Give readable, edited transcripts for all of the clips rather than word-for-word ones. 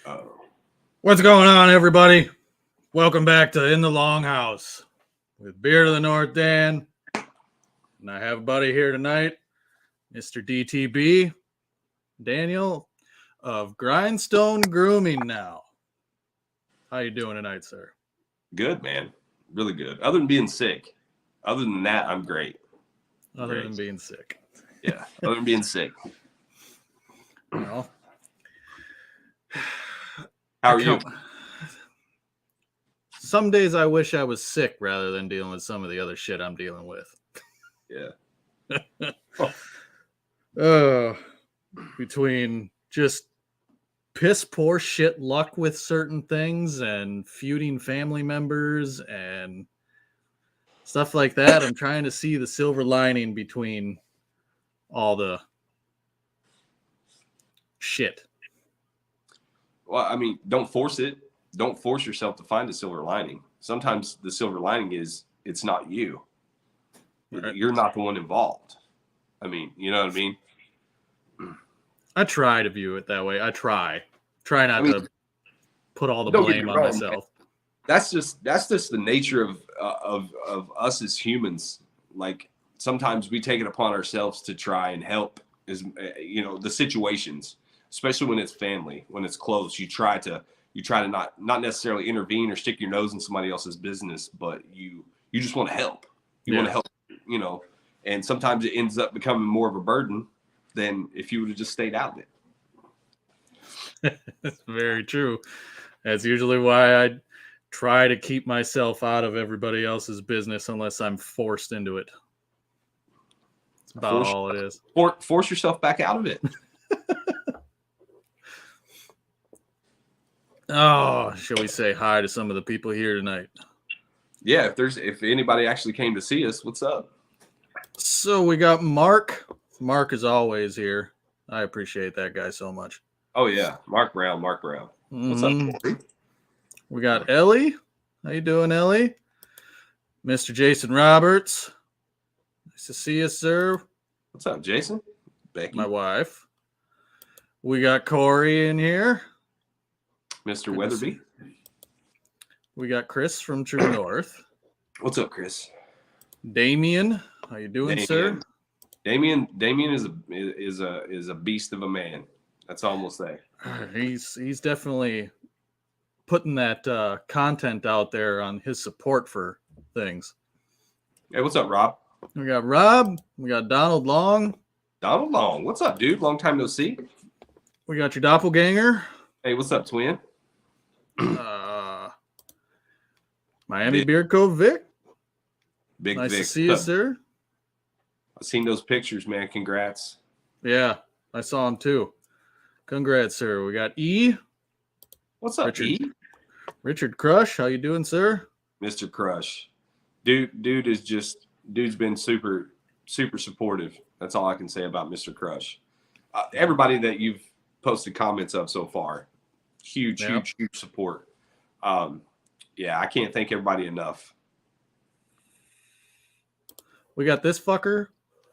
Oh, What's going on, everybody? Welcome back to In the Longhouse with Beer to the North Dan. And I have a buddy here tonight, Mr. DTB, Daniel of Grindstone Grooming now. How you doing tonight, sir? good, man. Really good. Other than being sick. Other than that, I'm great. Other than being sick. Yeah, other than being sick. Well, How are you? Some days I wish I was sick rather than dealing with some of the other shit I'm dealing with. Yeah. Between just piss poor shit luck with certain things and feuding family members and stuff like that, I'm trying to see the silver lining between all the shit. Well, I mean, don't force it. Don't force yourself to find a silver lining. Sometimes the silver lining is it's not you. Right. You're not the one involved. I mean, you know what I mean? I try to view it that way. I try not to put all the blame on myself. Man. That's just the nature of us as humans. Like sometimes we take it upon ourselves to try and help, the situations, especially when it's family, when it's close. You try to not necessarily intervene or stick your nose in somebody else's business, but you just want to help. You want to help, and sometimes it ends up becoming more of a burden than if you would have just stayed out of it. That's very true. That's usually why I try to keep myself out of everybody else's business unless I'm forced into it. That's about all it is. Force yourself back out of it. Oh, shall we say hi to some of the people here tonight? Yeah, if anybody actually came to see us, what's up? So we got Mark. Mark is always here. I appreciate that guy so much. Oh yeah, Mark Brown. What's up, Corey? We got Ellie. How you doing, Ellie? Mr. Jason Roberts. Nice to see you, sir. What's up, Jason? Becky. My wife. We got Corey in here. Mr. Weatherby. We got Chris from True North. What's up, Chris? Damien. How you doing, sir? Damien is a beast of a man. That's all I'm gonna say. He's definitely putting that content out there on his support for things. Hey, what's up, Rob? We got Rob. We got Donald Long. Donald Long. What's up, dude? Long time no see. We got your doppelganger. Hey, what's up, twin? Miami Vic. Beard Cove Vic. Big nice Vic. to see you, sir. I've seen those pictures, man. Congrats. Yeah, I saw them too. Congrats, sir. We got E. What's up, Richard, E? Richard Crush. How you doing, sir? Mr. Crush. Dude's been super supportive. That's all I can say about Mr. Crush. Everybody that you've posted comments of so far, huge support. Yeah, I can't thank everybody enough. We got this fucker.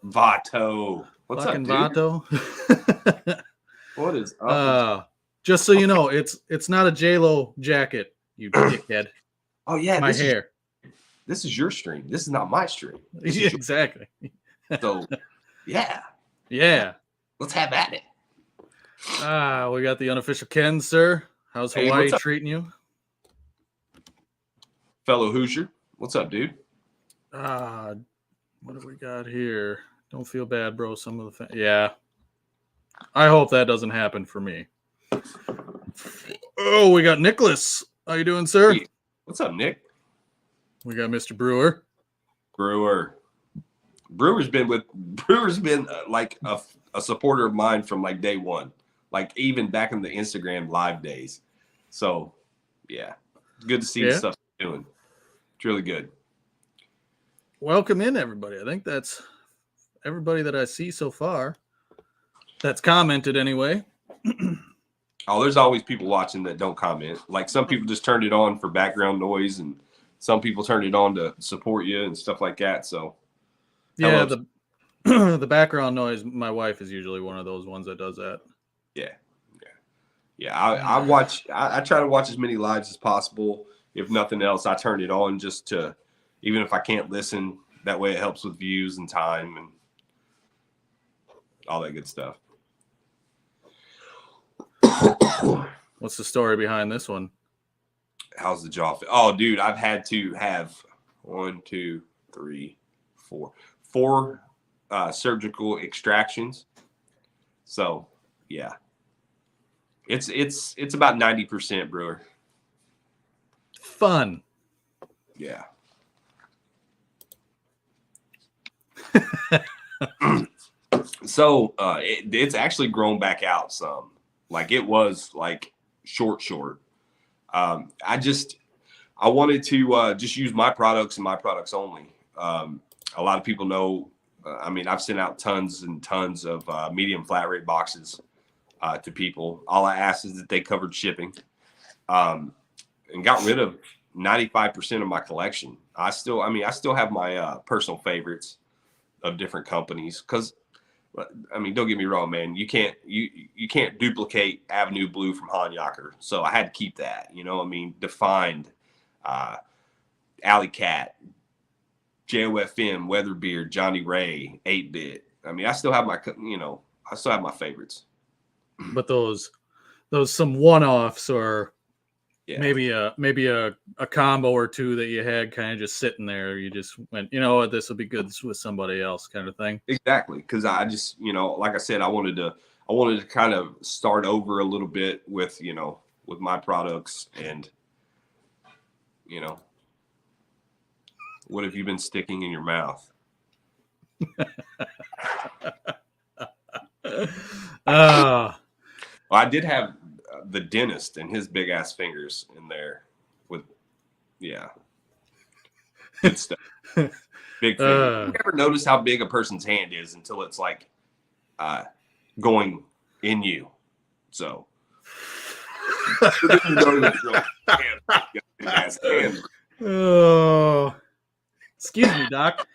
Vato. What's fucking up, dude? Vato. What is up? Just so you know, it's not a J-Lo jacket, you dickhead. Oh yeah, my hair. This is your stream. This is not my stream. Exactly. So, yeah. Let's have at it. We got the unofficial Ken, sir. How's Hawaii treating you? Fellow Hoosier. What's up, dude? What have we got here? Don't feel bad, bro. Some of the yeah. I hope that doesn't happen for me. Oh, we got Nicholas. How you doing, sir? Hey, what's up, Nick? We got Mr. Brewer. Brewer's been like a supporter of mine from like day one, like even back in the Instagram live days. So, yeah, it's good to see the stuff you're doing. It's really good. Welcome in, everybody. I think that's everybody that I see so far. That's commented anyway. Oh, there's always people watching that don't comment. Like some people just turned it on for background noise, and some people turned it on to support you and stuff like that. So, yeah, the background noise. My wife is usually one of those ones that does that. Yeah. Yeah, I try to watch as many lives as possible. If nothing else, I turn it on just to, even if I can't listen, that way it helps with views and time and all that good stuff. What's the story behind this one? How's the jaw feel? Oh, dude, I've had to have 4 surgical extractions. So, yeah. It's about 90% brewer. Fun. Yeah. So it's actually grown back out some. Like it was like short. I wanted to just use my products and my products only. A lot of people know. I mean, I've sent out tons and tons of medium flat rate boxes to people. All I asked is that they covered shipping, and got rid of 95% of my collection. I still have my personal favorites of different companies because, I mean, don't get me wrong, man. You can't duplicate Avenue Blue from Hanyaker. So I had to keep that. You know, I mean, Defined, Alley Cat, JOFM, Weatherbeard, Johnny Ray, 8-Bit. I mean, I still have my favorites. But those some one-offs or Yeah. maybe a combo or two that you had kind of just sitting there. You just went, you know what, this will be good with somebody else, kind of thing. Exactly, because I just, like I said, I wanted to kind of start over a little bit with with my products and what have you been sticking in your mouth? Well, I did have the dentist and his big ass fingers in there with, good stuff. Big finger. You never notice how big a person's hand is until it's like going in you. So oh, excuse me, Doc.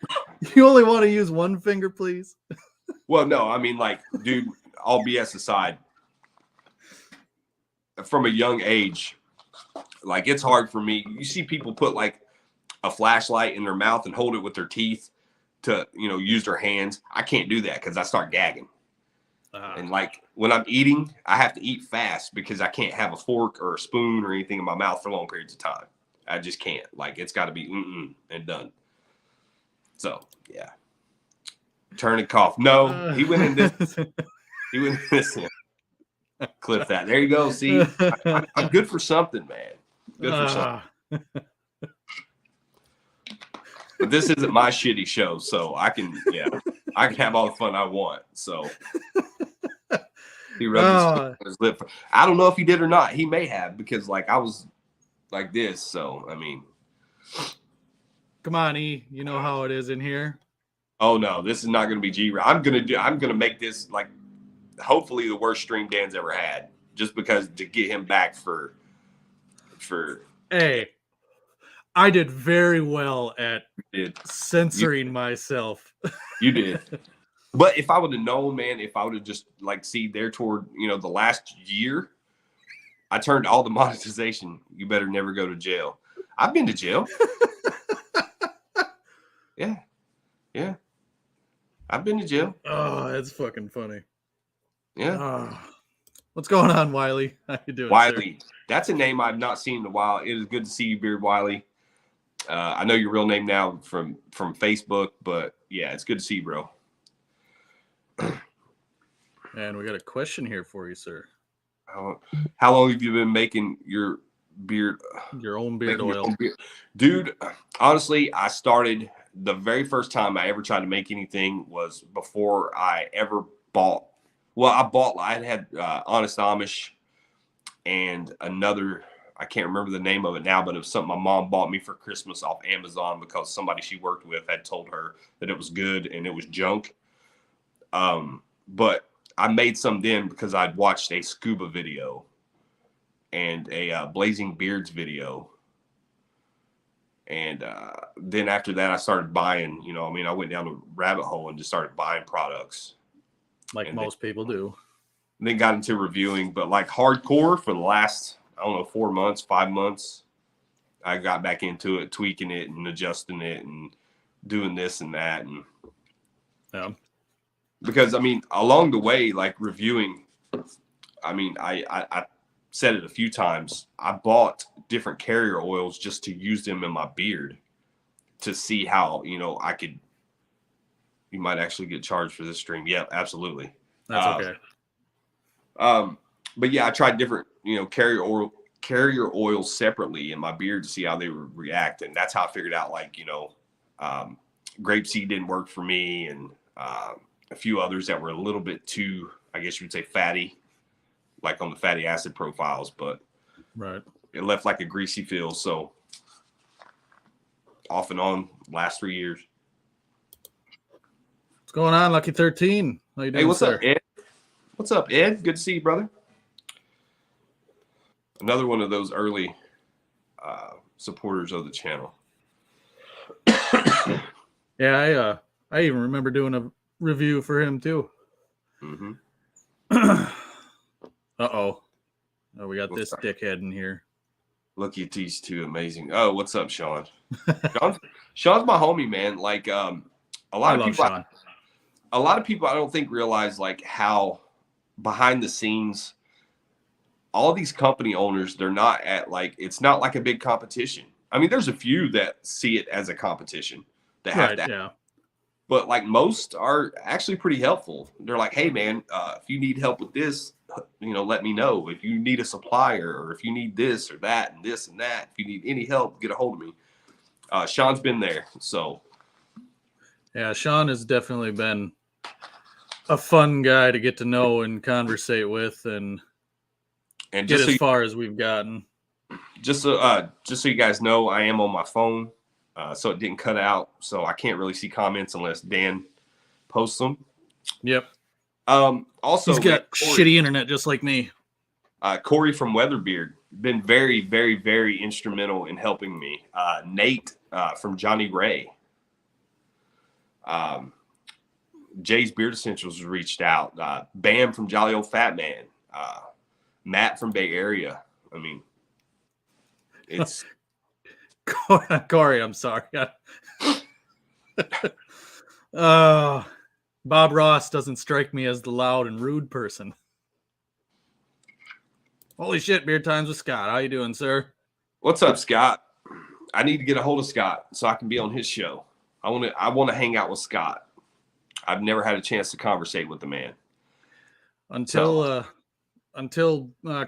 You only want to use one finger, please? Well, no, I mean, like, dude, all BS aside, from a young age, like, it's hard for me. You see people put like a flashlight in their mouth and hold it with their teeth to, use their hands. I can't do that because I start gagging. And like when I'm eating, I have to eat fast because I can't have a fork or a spoon or anything in my mouth for long periods of time. I just can't. Like, it's got to be and done. So, yeah. Turn and cough. No, he went in this. He went in this. Clip that. There you go. See, I'm good for something, man. Good for something. But this isn't my shitty show, so I can have all the fun I want. So he rubbed his lip. I don't know if he did or not. He may have, because like I was like this. So I mean, come on, E. You know how it is in here. Oh no, this is not going to be G. I'm gonna make this like hopefully the worst stream Dan's ever had, just because to get him back for. Hey, I did very well at censoring myself. You did. But if I would have known, man, if I would have just like see there toward, the last year, I turned all the monetization. You better never go to jail. I've been to jail. Yeah. Yeah. I've been to jail. Oh, that's fucking funny. Yeah. What's going on, Wiley? How you doing, Wiley. Sir? That's a name I've not seen in a while. It is good to see you, Beard Wiley. I know your real name now from Facebook, but yeah, it's good to see you, bro. And we got a question here for you, sir. How long have you been making your beard? Your own beard oil? Dude, honestly, I started the very first time I ever tried to make anything was before I ever bought. Well, I had Honest Amish and another, I can't remember the name of it now, but it was something my mom bought me for Christmas off Amazon because somebody she worked with had told her that it was good and it was junk. But I made some then because I'd watched a scuba video and a Blazing Beards video. And then after that, I started buying, I went down a rabbit hole and just started buying products. Like most people do. then got into reviewing, but like hardcore for the last, I don't know, 4 months, 5 months, I got back into it, tweaking it and adjusting it and doing this and that. And Yeah. because I mean, along the way, like reviewing, I mean, I said it a few times. I bought different carrier oils just to use them in my beard to see how, you know, I could. You might actually get charged for this stream. Yeah, absolutely. That's okay. But yeah, I tried different, you know, carrier oils separately in my beard to see how they would react, and that's how I figured out, like, you know, grapeseed didn't work for me, and a few others that were a little bit too, I guess you would say, fatty, like on the fatty acid profiles, but right, it left like a greasy feel. So off and on, last 3 years. What's going on, Lucky 13? How you doing, Hey, what's sir? up, Ed? What's up, Ed? Good to see you, brother. Another one of those early supporters of the channel. Yeah, I even remember doing a review for him too. Mm-hmm. Oh, we got this dickhead in here. Look at these two, amazing. Oh, what's up, Sean? Sean's my homie, man. Like a lot of people I don't think realize like how behind the scenes all these company owners, they're not at like, it's not like a big competition. I mean, there's a few that see it as a competition that have that. Yeah. But like most are actually pretty helpful. They're like, hey man, if you need help with this, you know, let me know. If you need a supplier or if you need this or that and this and that, if you need any help, get a hold of me. Sean's been there. So yeah, Sean has definitely been a fun guy to get to know and conversate with and get as far as we've gotten. Just so you guys know, I am on my phone, so it didn't cut out. So I can't really see comments unless Dan posts them. Yep. Also, he's got shitty internet just like me. Corey from Weatherbeard been very, very, very instrumental in helping me. Nate from Johnny Ray. Jay's Beard Essentials reached out. Bam from Jolly Old Fat Man. Matt from Bay Area. I mean, it's Corey. I'm sorry. Bob Ross doesn't strike me as the loud and rude person. Holy shit! Beard Times with Scott. How you doing, sir? What's up, Scott? I need to get a hold of Scott so I can be on his show. I want to hang out with Scott. I've never had a chance to conversate with the man until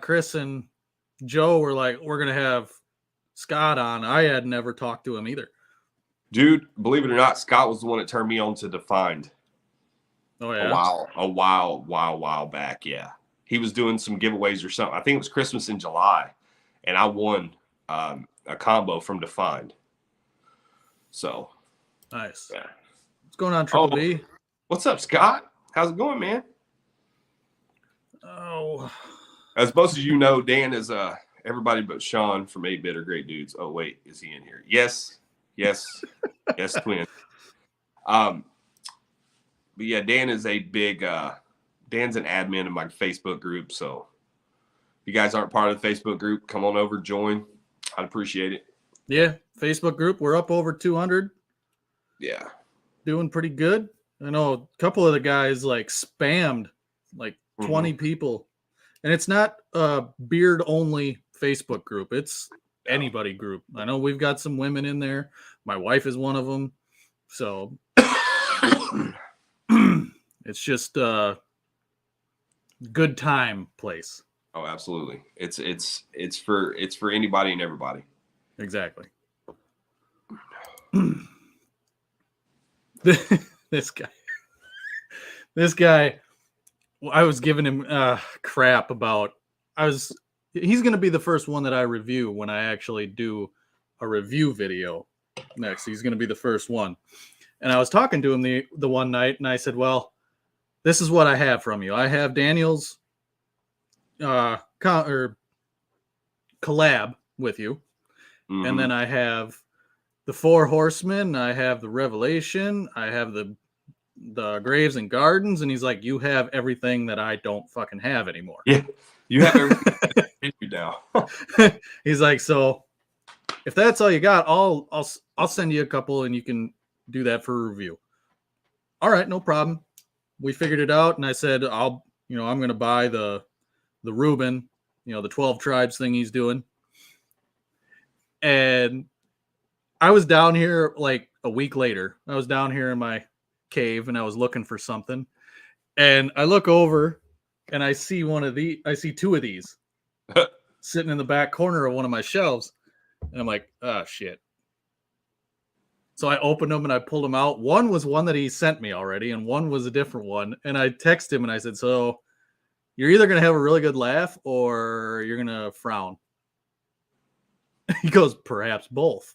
Chris and Joe were like, we're going to have Scott on. I had never talked to him either. Dude, believe it or not, Scott was the one that turned me on to Defined. Oh, yeah? A while back, yeah. He was doing some giveaways or something. I think it was Christmas in July, and I won a combo from Defined. So. Nice. Yeah. What's going on, Triple B? What's up, Scott? How's it going, man? Oh. As most of you know, Dan is everybody but Sean from 8-Bit are great dudes. Oh, wait, is he in here? Yes, twin. But yeah, Dan is a big Dan's an admin in my Facebook group. So if you guys aren't part of the Facebook group, come on over, join. I'd appreciate it. Yeah, Facebook group. We're up over 200. Yeah. Doing pretty good. I know a couple of the guys like spammed like 20 people. And it's not a beard only Facebook group. It's anybody group. I know we've got some women in there. My wife is one of them. So it's just a good time place. Oh, absolutely. It's for anybody and everybody. Exactly. This guy, I was giving him crap about. He's going to be the first one that I review when I actually do a review video next. He's going to be the first one. And I was talking to him the one night, and I said, well, this is what I have from you. I have Daniel's collab with you. Mm-hmm. And then I have the 4 Horsemen. I have the Revelation. I have the the Graves and Gardens, and he's like, you have everything that I don't fucking have anymore. Yeah, you have everything now. He's like, so if that's all you got, I'll send you a couple and you can do that for a review. All right, no problem. We figured it out, and I said, I'm going to buy the Reuben, the 12 tribes thing he's doing. And I was down here like a week later. I was down here in my cave and I was looking for something. And I look over and I see two of these sitting in the back corner of one of my shelves. And I'm like, oh shit. So I opened them and I pulled them out. One was one that he sent me already, and one was a different one. And I texted him and I said, so you're either going to have a really good laugh or you're going to frown. He goes, perhaps both.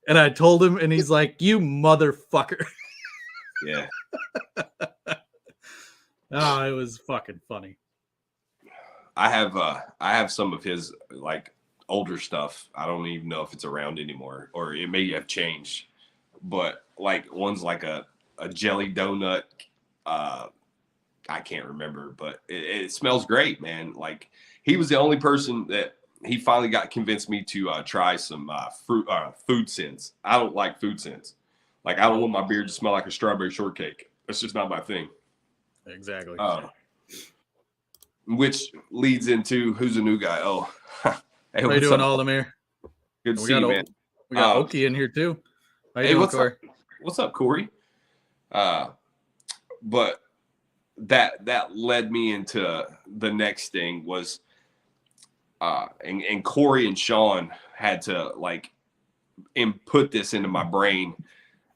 And I told him, and he's like, you motherfucker. Yeah. Oh, it was fucking funny. I have some of his like older stuff. I don't even know if it's around anymore, or it may have changed. But like one's like a jelly donut. I can't remember, but it smells great, man. Like he was the only person that he finally got convinced me to try some food scents. I don't like food scents. Like I don't want my beard to smell like a strawberry shortcake. That's just not my thing. Exactly. Which leads into who's a new guy. Oh, hey, how you doing, Aldemir? Good to see you, man. We got Oki in here too. How you doing, Corey? What's up, Corey? But that led me into the next thing was, and Corey and Sean had to like input this into my brain.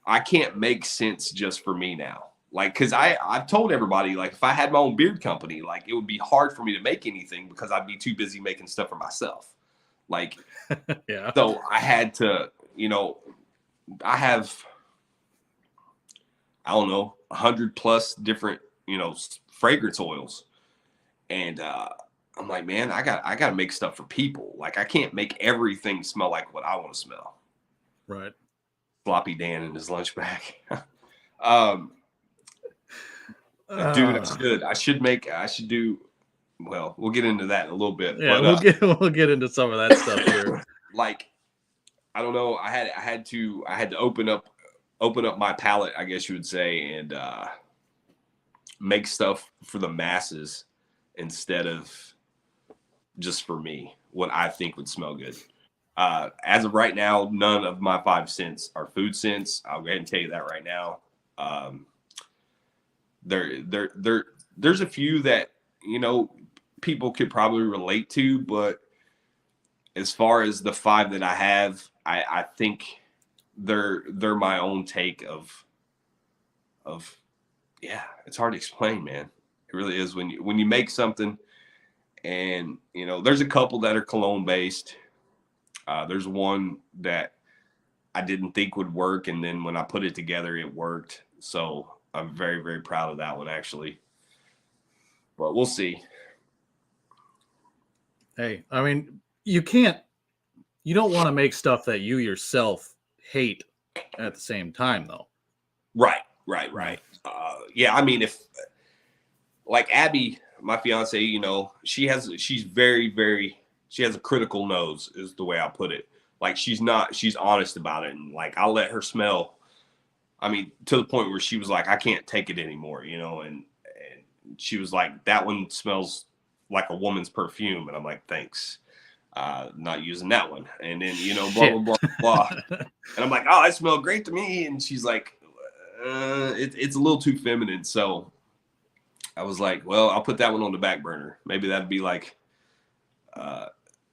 I can't make sense just for me now. Like, cause I've told everybody, like, if I had my own beard company, like it would be hard for me to make anything because I'd be too busy making stuff for myself. Like, yeah. So I had to, I have, I don't know, 100+ different, fragrance oils. And, I'm like, man, I got to make stuff for people. Like I can't make everything smell like what I want to smell. Right. Sloppy Dan in his lunch bag. Dude, I should do. Well, we'll get into that in a little bit. Yeah, but, we'll get into some of that stuff here. Like, I don't know. I had to open up my palate, I guess you would say, and make stuff for the masses instead of just for me. What I think would smell good. As of right now, none of my 5 scents are food scents. I'll go ahead and tell you that right now. There's a few that people could probably relate to, but as far as the 5 that I have, I think they're my own take of yeah, it's hard to explain, man. It really is when you make something, and there's a couple that are cologne based. There's one that I didn't think would work, and then when I put it together, it worked. So I'm very, very proud of that one, actually. But we'll see. Hey, I mean, you don't want to make stuff that you yourself hate at the same time, though. Right. Yeah, I mean, if like Abby, my fiance, she has a critical nose, is the way I put it. Like she's honest about it, and like I'll let her smell. I mean, to the point where she was like, I can't take it anymore, and she was like, that one smells like a woman's perfume. And I'm like, thanks. Not using that one. And then, blah, blah, blah, blah. And I'm like, oh, it smelled great to me. And she's like, it's a little too feminine. So I was like, well, I'll put that one on the back burner. Maybe that'd be like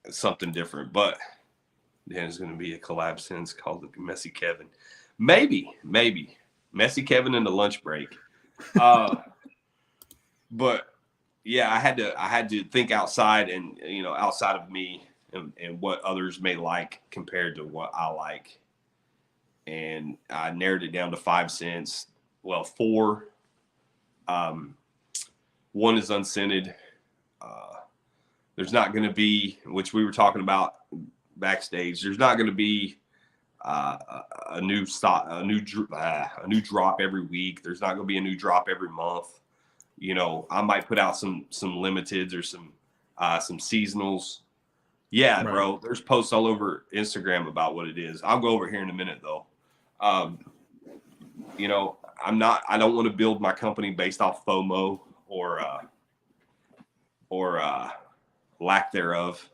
something different. But then there's going to be a collab sense called Messy Kevin. Maybe Messy Kevin in the lunch break. But yeah, I had to think outside and, outside of me and what others may like compared to what I like. And I narrowed it down to 5 scents. Well, 4. One is unscented. There's not going to be, which we were talking about backstage, there's not going to be a new stock, a new drop every week. There's not going to be a new drop every month. You know, I might put out some limiteds or some seasonals. Yeah, Right. bro. There's posts all over Instagram about what it is. I'll go over here in a minute though. You know, I don't want to build my company based off FOMO or lack thereof.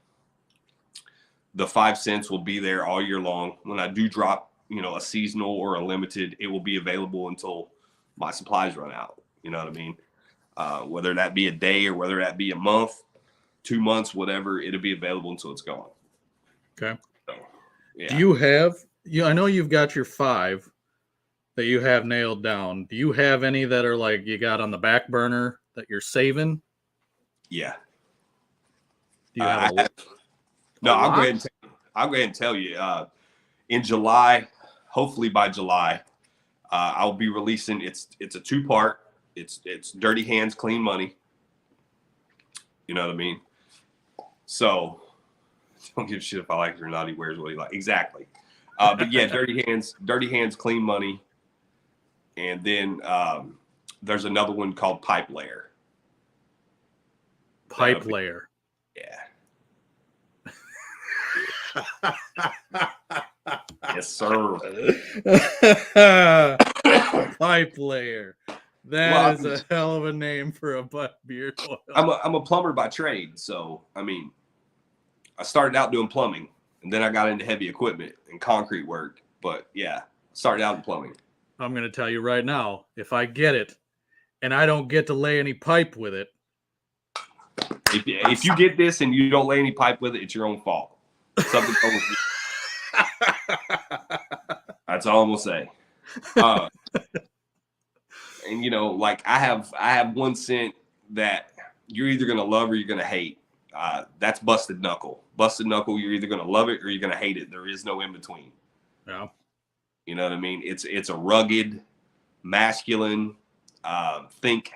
The 5 cents will be there all year long. When I do drop, you know, a seasonal or a limited, it will be available until my supplies run out. You know what I mean? Whether that be a day or whether that be a month, 2 months, whatever, it'll be available until it's gone. Okay. So, yeah. Do you have, I know you've got your 5 that you have nailed down. Do you have any that are like you got on the back burner that you're saving? Yeah. Do you have no, I'll go ahead and tell you. In July, hopefully by July, I'll be releasing. It's a 2-part. It's Dirty Hands, Clean Money. You know what I mean? So don't give a shit if I like it or not. He wears what he likes. Exactly. But yeah, Dirty Hands, Clean Money. And then there's another one called Pipe Layer. Pipe Layer. Yeah. Yes, sir. Pipe Layer. That is a hell of a name for a beard oil. I'm a plumber by trade, so I mean, I started out doing plumbing, and then I got into heavy equipment and concrete work. But yeah, started out in plumbing. I'm going to tell you right now, if I get it, and I don't get to lay any pipe with it. If you get this and you don't lay any pipe with it, it's your own fault. Something wrong with you. That's all I'm gonna say. And you know, like I have 1 cent that you're either gonna love or you're gonna hate. That's Busted Knuckle. Busted Knuckle, you're either gonna love it or you're gonna hate it. There is no in between. Yeah. You know what I mean? It's a rugged, masculine. Think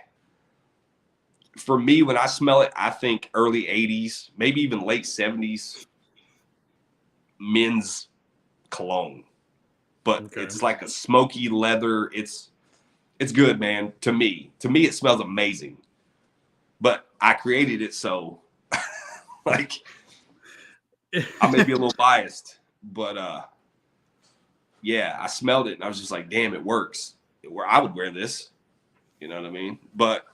for me, when I smell it, I think early 80s, maybe even late 70s men's cologne. But It's like a smoky leather. It's good, man. To me, it smells amazing. But I created it, so like I may be a little biased, but yeah, I smelled it and I was just like, damn, it works. Where I would wear this, you know what I mean? But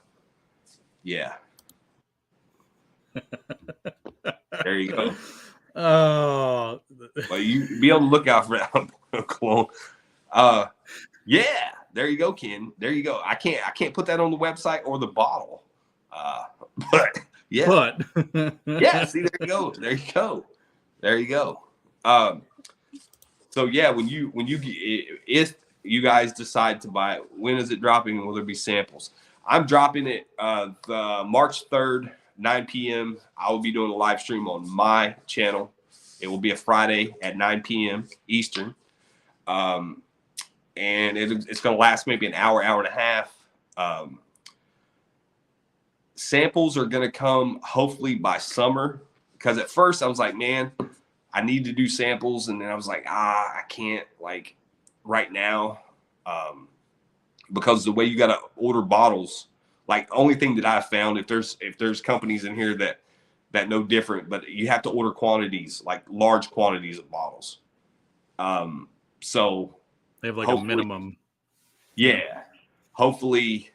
yeah, there you go. Oh, well, you be on the lookout for that cologne. Yeah, there you go, Ken. There you go. I can't put that on the website or the bottle. But yeah, yeah. See, there you go. There you go. There you go. So yeah, when you if you guys decide to buy it, when is it dropping and will there be samples? I'm dropping it the March 3rd, 9 p.m. I will be doing a live stream on my channel. It will be a Friday at 9 p.m. Eastern. And it's going to last maybe an hour, hour and a half. Samples are going to come hopefully by summer, because at first I was like, man, I need to do samples. And then I was like, I can't like right now. Because the way you got to order bottles, like only thing that I found, if there's companies in here that know different, but you have to order quantities, like large quantities of bottles. So they have like a minimum. Yeah. Hopefully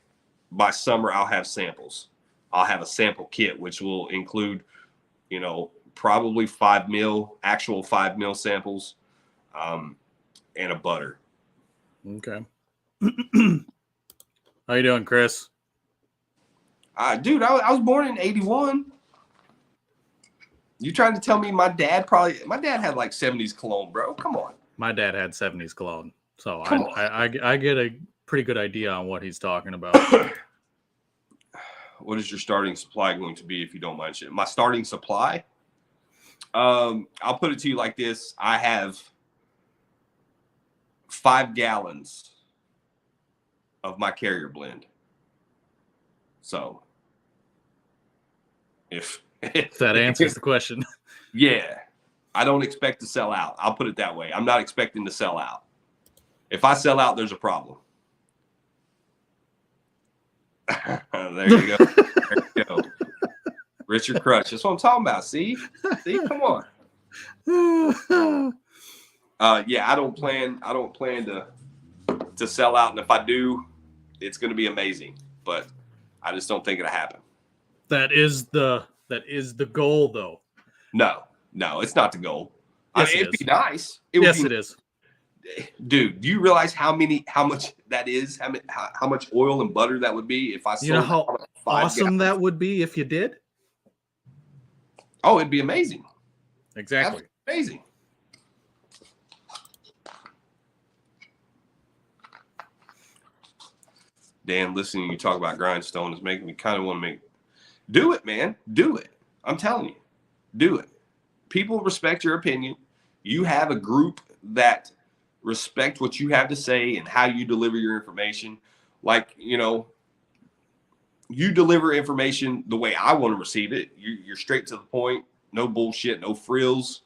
by summer I'll have samples. I'll have a sample kit, which will include, you know, probably 5 mil samples, and a butter. Okay. How you doing, Chris? Dude, I was born in 81. You trying to tell me my dad had like 70s cologne, bro? Come on. My dad had 70s cologne, so I get a pretty good idea on what he's talking about. What is your starting supply going to be, if you don't mind sharing? My starting supply? I'll put it to you like this. I have 5 gallons of my carrier blend. So if that answers the question. Yeah. I don't expect to sell out. I'll put it that way. I'm not expecting to sell out. If I sell out, there's a problem. There you go. There you go. Richard Crush. That's what I'm talking about. See, come on. Yeah, I don't plan to sell out, and if I do, it's going to be amazing. But I just don't think it'll happen. That is the goal, though. No, it's not the goal. Yes, it'd be nice. It is. Dude, do you realize how much that is? How much oil and butter that would be if I sold? You know how awesome that would be if you did? Oh, it'd be amazing. Exactly. Amazing. Dan, listening to you talk about Grindstone is making me kind of want to do it, man. Do it. I'm telling you, do it. People respect your opinion. You have a group that respect what you have to say and how you deliver your information. Like, you deliver information the way I want to receive it. You're straight to the point. No bullshit, no frills.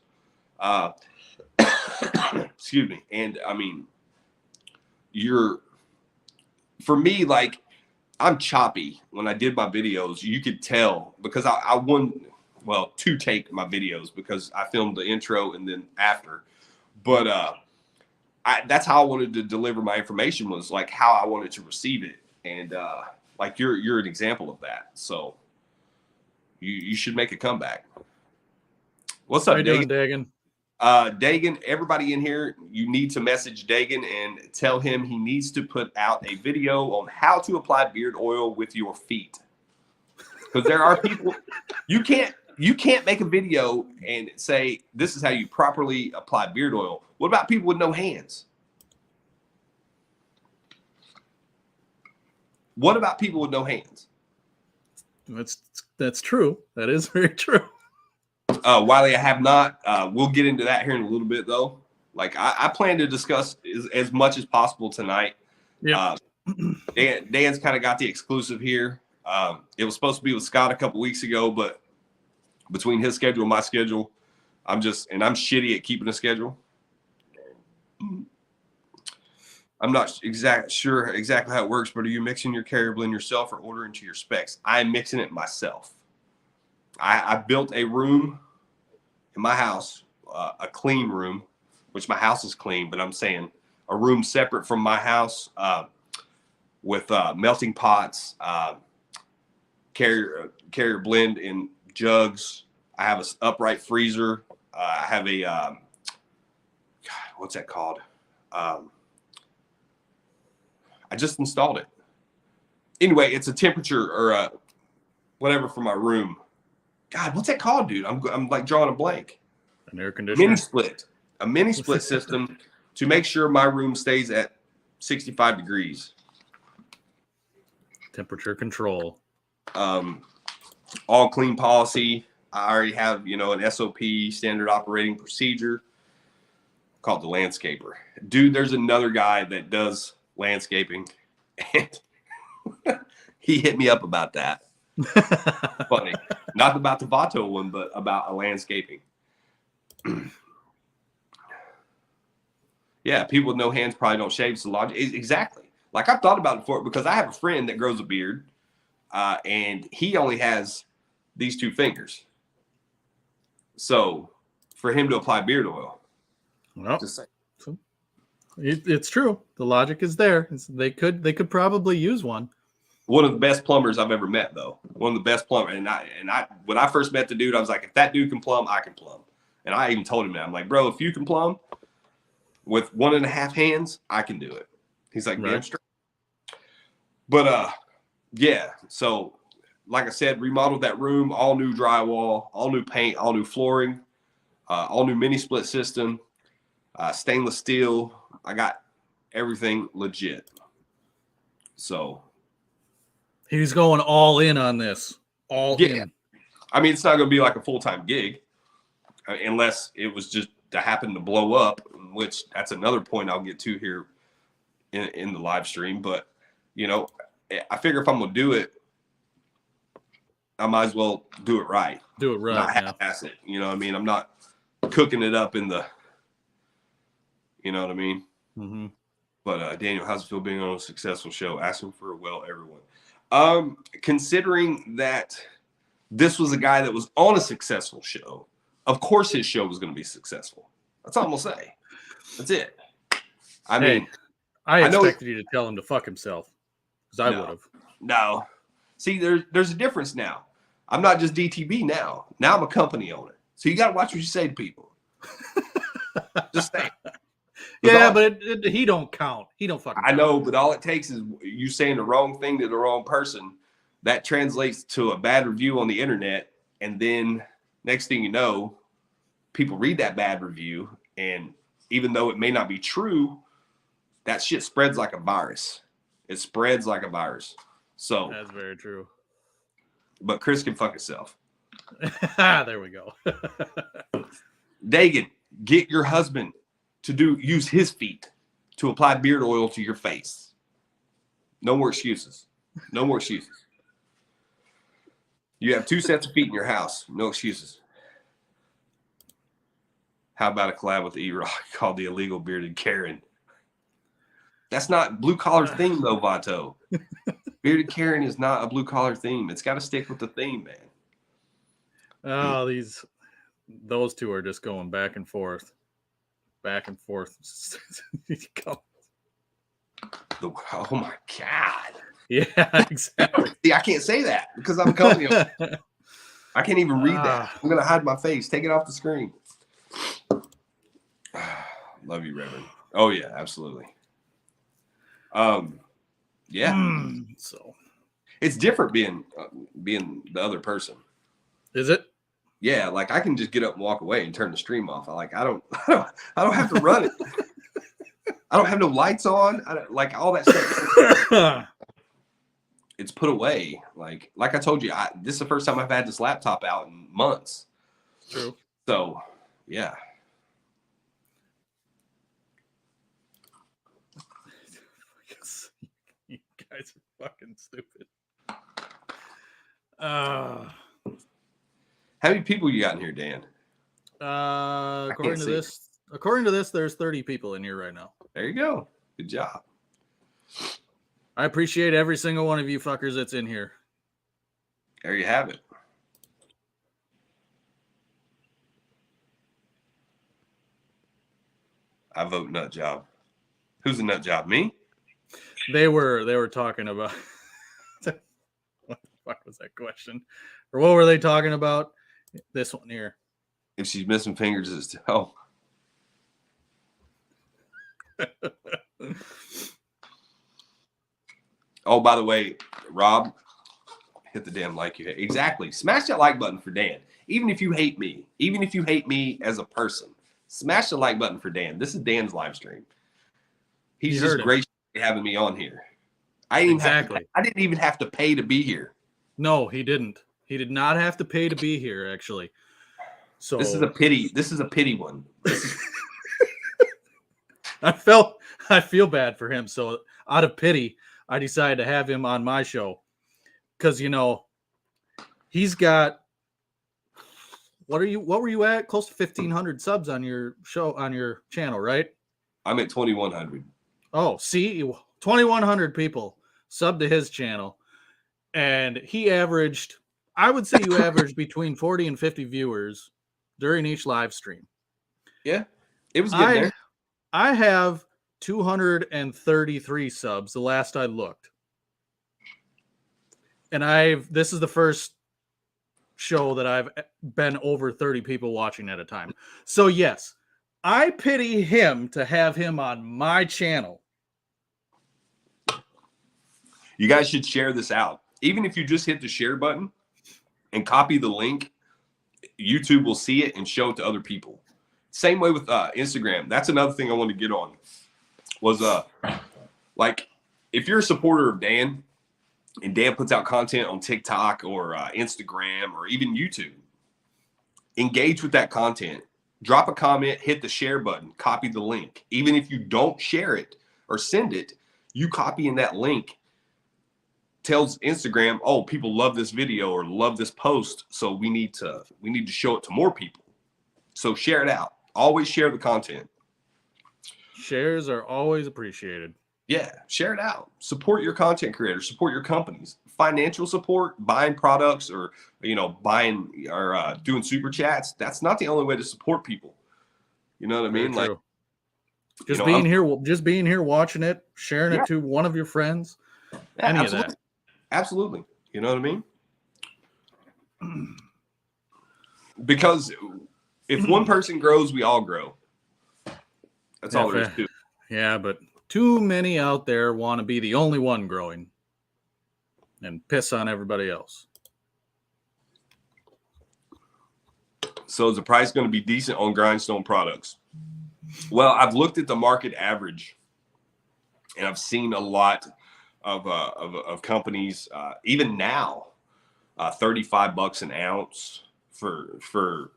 Excuse me. And I mean, for me, like, I'm choppy when I did my videos. You could tell because I won, to take my videos because I filmed the intro and then after. But that's how I wanted to deliver my information, was like how I wanted to receive it. And like you're an example of that. So you should make a comeback. What's up, Dagan? Dagan? Dagan, everybody in here, you need to message Dagan and tell him he needs to put out a video on how to apply beard oil with your feet. Because there are people, you can't make a video and say this is how you properly apply beard oil. What about people with no hands? What about people with no hands? That's true. That is very true. Wiley, I have not. We'll get into that here in a little bit, though. Like, I plan to discuss as much as possible tonight. Yeah. Dan's kind of got the exclusive here. It was supposed to be with Scott a couple weeks ago, but between his schedule and my schedule, I'm shitty at keeping a schedule. I'm not sure exactly how it works, but are you mixing your carrier blend yourself or ordering to your specs? I'm mixing it myself. I built a room in my house, a clean room, which my house is clean, but I'm saying a room separate from my house with melting pots, carrier blend in jugs. I have an upright freezer. I have a, God, what's that called? I just installed it. Anyway, it's a temperature or whatever for my room. God, what's that called, dude? I'm like drawing a blank. An air conditioner. A mini split system to make sure my room stays at 65 degrees. Temperature control. All clean policy. I already have, an SOP, standard operating procedure, called the landscaper. Dude, there's another guy that does landscaping, and he hit me up about that. Funny. Not about the Vato one, but about a landscaping. Yeah, people with no hands probably don't shave. So exactly. Like, I've thought about it before because I have a friend that grows a beard, and he only has these two fingers. So for him to apply beard oil, it's true. The logic is there. They could probably use one. One of the best plumbers I've ever met, though. One of the best plumbers. And I when I first met the dude, I was like, if that dude can plumb, I can plumb. And I even told him that. I'm like, bro, if you can plumb with 1.5 hands, I can do it. He's like, damn straight. But yeah. So like I said, remodeled that room, all new drywall, all new paint, all new flooring, all new mini split system, stainless steel. I got everything legit. So he's going all in on this. All in. I mean, it's not going to be like a full-time gig unless it was just to happen to blow up, which that's another point I'll get to here in the live stream. But, I figure if I'm going to do it, I might as well do it right. Do it right. Not half-ass it. You know what I mean? I'm not cooking it up in the, you know what I mean? Mm-hmm. But Daniel, how's it feel being on a successful show? Asking for a well, everyone. Considering that this was a guy that was on a successful show, of course his show was going to be successful. That's all I'm gonna say. That's it. I mean, I know expected you to tell him to fuck himself, because I would have. No. See, there's a difference now. I'm not just DTB now. Now I'm a company owner. So you got to watch what you say to people. Just say. Yeah, but he don't count. He don't fucking count. I know, but all it takes is you saying the wrong thing to the wrong person. That translates to a bad review on the internet. And then next thing you know, people read that bad review. And even though it may not be true, that shit spreads like a virus. It spreads like a virus. So that's very true. But Chris can fuck himself. There we go. Dagan, get your husband to use his feet to apply beard oil to your face. No more excuses. No more excuses. You have 2 sets of feet in your house. No excuses. How about a collab with E-Rock called The Illegal Bearded Karen? That's not blue collar theme though, Vato. Bearded Karen is not a blue collar theme. It's got to stick with the theme, man. Oh, those two are just going back and forth. Back and forth. Oh my God. Yeah, exactly. See, I can't say that because I'm a company owner. I can't even read that. I'm going to hide my face. Take it off the screen. Love you, Reverend. Oh, yeah, absolutely. Yeah. So it's different being the other person. Is it? Yeah, like I can just get up and walk away and turn the stream off. I don't have to run it. I don't have no lights on. Like all that stuff. It's put away. Like I told you, this is the first time I've had this laptop out in months. True. So, yeah. You guys are fucking stupid. How many people you got in here, Dan? According to this, there's 30 people in here right now. There you go. Good job. I appreciate every single one of you fuckers that's in here. There you have it. I vote nut job. Who's a nut job? Me? They were talking about what the fuck was that question? Or what were they talking about? This one here. If she's missing fingers, it's oh. Oh, by the way, Rob, hit the damn like you hate. Exactly. Smash that like button for Dan. Even if you hate me, even if you hate me as a person, smash the like button for Dan. This is Dan's live stream. He's just gracious having me on here. I didn't even have to pay to be here. No, he didn't. He did not have to pay to be here, actually. So this is a pity. This is a pity one. I feel bad for him. So out of pity, I decided to have him on my show. Because, he's got, what were you at? Close to 1,500 subs on your show, on your channel, right? I'm at 2,100. Oh, see, 2,100 people subbed to his channel. And he averaged, I would say you averaged between 40 and 50 viewers during each live stream. Yeah, it was good there. I have 233 subs the last I looked. And this is the first show that I've been over 30 people watching at a time. So yes, I pity him to have him on my channel. You guys should share this out. Even if you just hit the share button and copy the link, YouTube will see it and show it to other people. Same way with Instagram. That's another thing I wanted to get on. Was like if you're a supporter of Dan and Dan puts out content on TikTok or Instagram or even YouTube, engage with that content. Drop a comment, hit the share button, copy the link. Even if you don't share it or send it, you copying that link tells Instagram, oh, people love this video or love this post, so we need to show it to more people. So share it out. Always share the content. Shares are always appreciated. Yeah, share it out. Support your content creators. Support your companies. Financial support, buying products, or buying or doing super chats. That's not the only way to support people. You know what I Very mean? true. Like, Just being here, watching it, sharing yeah, it to one of your friends. yeah, Any absolutely, of that. absolutely. You know what I mean? Because if one person grows, we all grow. That's all there is to it. Yeah, but too many out there want to be the only one growing and piss on everybody else. So is the price going to be decent on Grindstone products? Well, I've looked at the market average, and I've seen a lot of companies, even now, $35 an ounce for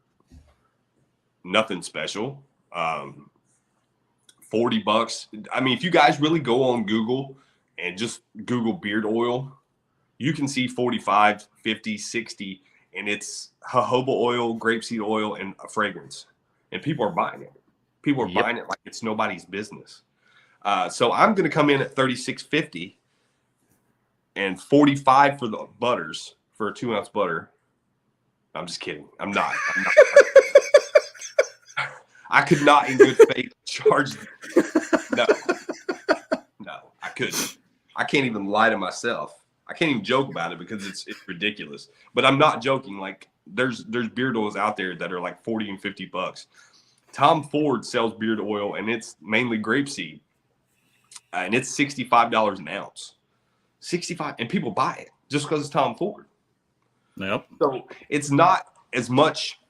nothing special. $40. I mean, if you guys really go on Google and just Google beard oil, you can see 45, 50, 60, and it's jojoba oil, grapeseed oil, and a fragrance. And people are buying it. People are buying it like it's nobody's business. So I'm going to come in at $36.50 and $45 for the butters, for a 2-ounce butter. I'm just kidding. I'm not. I could not in good faith charge. No, I couldn't. I can't even lie to myself. I can't even joke about it because it's ridiculous. But I'm not joking. Like there's beard oils out there that are like $40 and $50. Tom Ford sells beard oil, and it's mainly grapeseed, and it's $65 an ounce. 65, and people buy it just because it's Tom Ford. Yep. So it's not as much.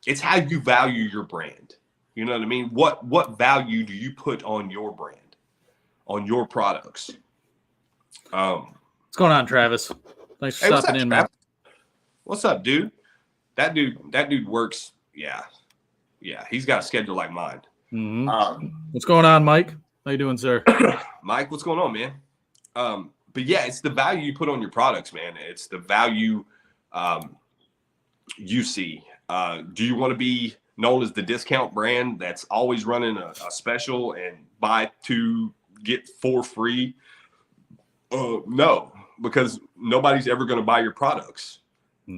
It's how you value your brand. You know what I mean? What value do you put on your brand, on your products? What's going on, Travis? Thanks for stopping in, man. What's up, dude? That dude works. Yeah, he's got a schedule like mine. Mm-hmm. What's going on, Mike? How you doing, sir? Mike, what's going on, man? But yeah, it's the value you put on your products, man. It's the value you see. Do you want to be known as the discount brand that's always running a special and buy 2 get 4 free? No, because nobody's ever going to buy your products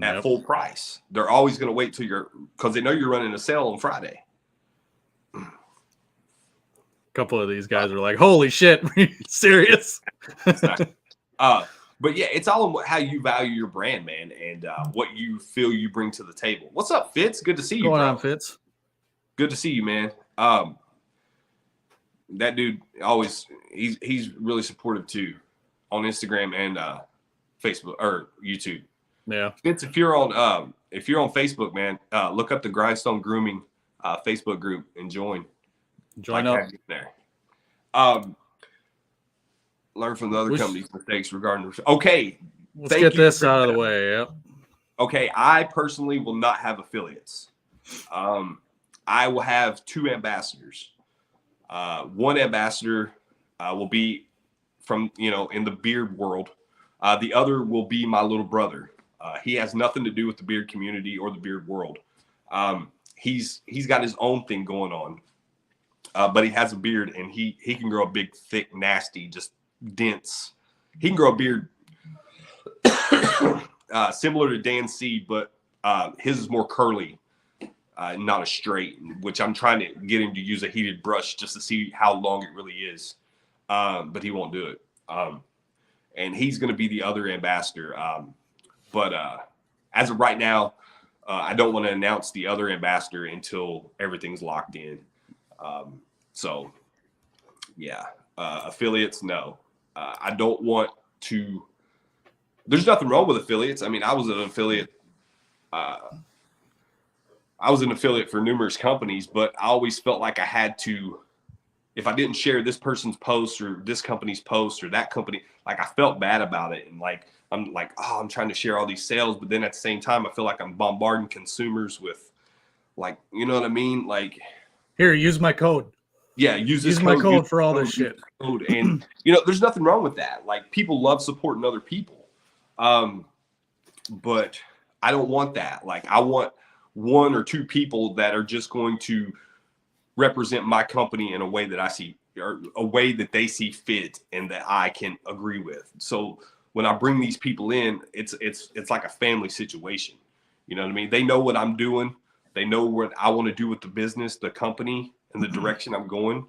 at full price. They're always going to wait till because they know you're running a sale on Friday. A couple of these guys are like, holy shit, are you serious? But yeah, it's all in how you value your brand, man, and what you feel you bring to the table. What's up, Fitz? Good to see you, bro. What's going on, Fitz? Good to see you, man. That dude he's really supportive too on Instagram and Facebook or YouTube. Yeah. Fitz, if you're on Facebook, man, look up the Grindstone Grooming Facebook group and join. Join up there. Learn from the other company's mistakes regarding. Okay, let's get this out of the way. Yep. Okay, I personally will not have affiliates. I will have 2 ambassadors. One ambassador will be from in the beard world. The other will be my little brother. He has nothing to do with the beard community or the beard world. He's got his own thing going on, but he has a beard, and he can grow a big, thick, nasty, just dense. He can grow a beard similar to Dan C, but his is more curly, not a straight, which I'm trying to get him to use a heated brush just to see how long it really is. But he won't do it. And he's going to be the other ambassador. But as of right now, I don't want to announce the other ambassador until everything's locked in. So, yeah, affiliates, no. I don't want to. There's nothing wrong with affiliates. I mean, I was an affiliate for numerous companies, but I always felt like I had to, if I didn't share this person's post or this company's post or that company, like I felt bad about it. And like, I'm like, oh, I'm trying to share all these sales. But then at the same time, I feel like I'm bombarding consumers with like, you know what I mean? Like, here, use my code. Yeah, use my code for all this shit. And there's nothing wrong with that. Like people love supporting other people. But I don't want that. Like I want one or two people that are just going to represent my company in a way that I see, or a way that they see fit and that I can agree with. So when I bring these people in, it's like a family situation. You know what I mean? They know what I'm doing. They know what I want to do with the business, the company, and the direction I'm going.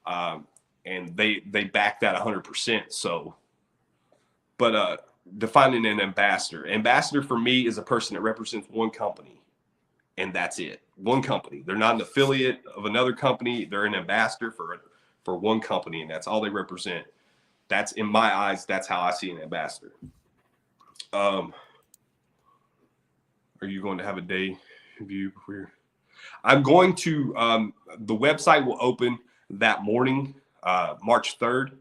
And they back that 100%. So, but defining an ambassador for me is a person that represents one company, and that's it. One company. They're not an affiliate of another company. They're an ambassador for one company, and that's all they represent. That's, in my eyes, that's how I see an ambassador. Are you going to have a day view before? I'm going to, the website will open that morning, March 3rd.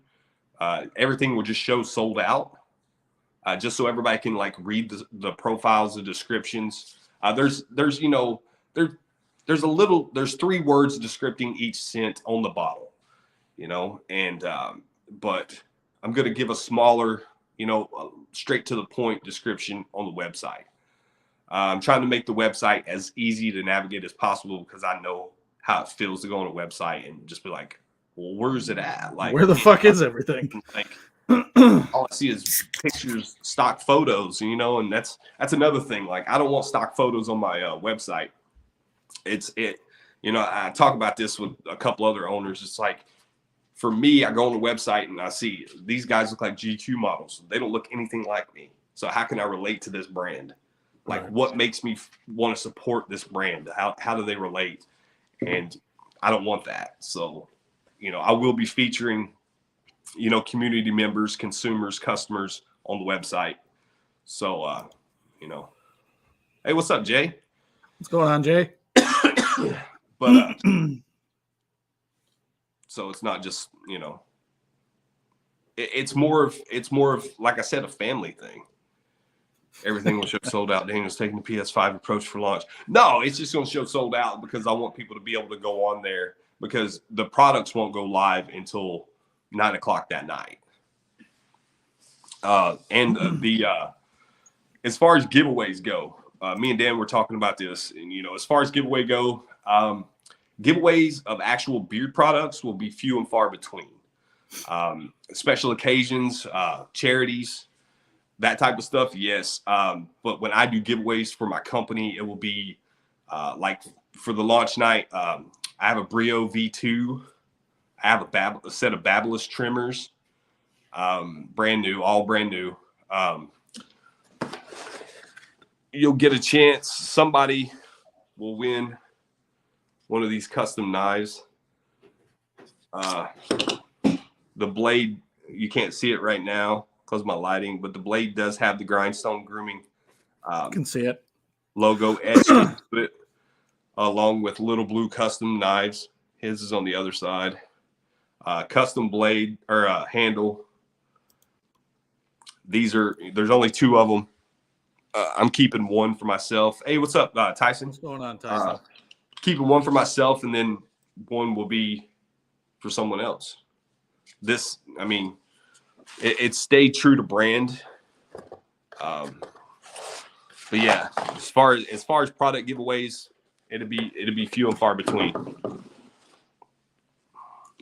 Everything will just show sold out, just so everybody can like read the profiles, the descriptions. There's 3 words describing each scent on the bottle, and but I'm going to give a smaller, straight to the point description on the website. I'm trying to make the website as easy to navigate as possible, because I know how it feels to go on a website and just be like, well, where's it at? Like, where the fuck is everything? Like, all I see is pictures, stock photos, and that's another thing. Like, I don't want stock photos on my website. I talk about this with a couple other owners. It's like, for me, I go on the website and I see these guys look like GQ models. They don't look anything like me. So how can I relate to this brand? Like, what makes me want to support this brand? How do they relate? And I don't want that. So, I will be featuring, community members, consumers, customers on the website. So, hey, what's up, Jay? What's going on, Jay? But so it's not just, it's more of, like I said, a family thing. Everything will show sold out. Daniel's taking the PS5 approach for launch. No, it's just going to show sold out, because I want people to be able to go on there, because the products won't go live until 9:00 that night. As far as giveaways go, me and Dan were talking about this, and as far as giveaway go, giveaways of actual beard products will be few and far between. Special occasions, charities, that type of stuff, yes. But when I do giveaways for my company, it will be like for the launch night. I have a Brio V2. I have a set of Babyliss trimmers, brand new, all brand new. You'll get a chance. Somebody will win one of these custom knives. The blade, you can't see it right now because of my lighting, but the blade does have the Grindstone Grooming I can see it. logo etched into it, along with Little Blue custom knives. His is on the other side. Custom blade or handle. There's only 2 of them. I'm keeping one for myself. Hey, what's up, Tyson? What's going on, Tyson? Keeping one for myself, and then one will be for someone else. It stayed true to brand. But yeah, as far as product giveaways, it'd be few and far between.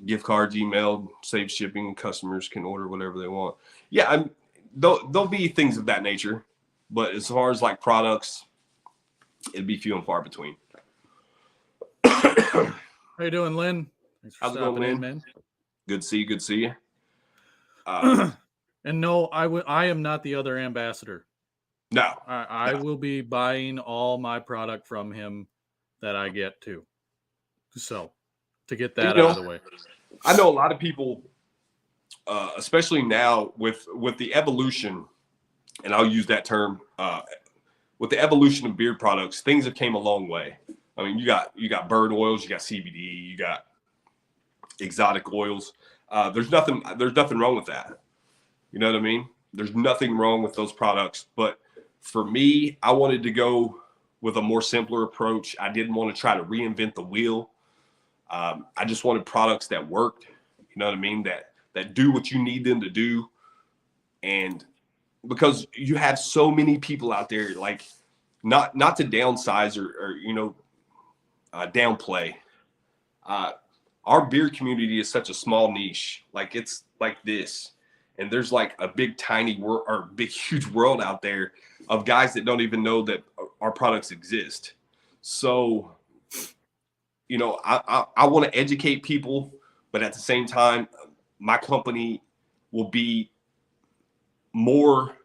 Gift cards emailed, save shipping, customers can order whatever they want. Yeah, there'll be things of that nature, but as far as like products, it'd be few and far between. How you doing, Lynn? Thanks for How's it going, stopping in, Lynn? man. Good to see you. Good to see you. And no, I am not the other ambassador. No, I will be buying all my product from him that I get to. So, to get that out of the way. I know a lot of people, especially now with the evolution, and I'll use that term, with the evolution of beard products, things have came a long way. I mean, you got bird oils, you got CBD, you got exotic oils. There's nothing wrong with that. You know what I mean? There's nothing wrong with those products. But for me, I wanted to go with a more simpler approach. I didn't want to try to reinvent the wheel. I just wanted products that worked. You know what I mean? That do what you need them to do. And because you have so many people out there, like not to downsize or downplay. Our beer community is such a small niche. Like it's like this, and there's like a big tiny world or big huge world out there of guys that don't even know that our products exist. So, I want to educate people, but at the same time, my company will be more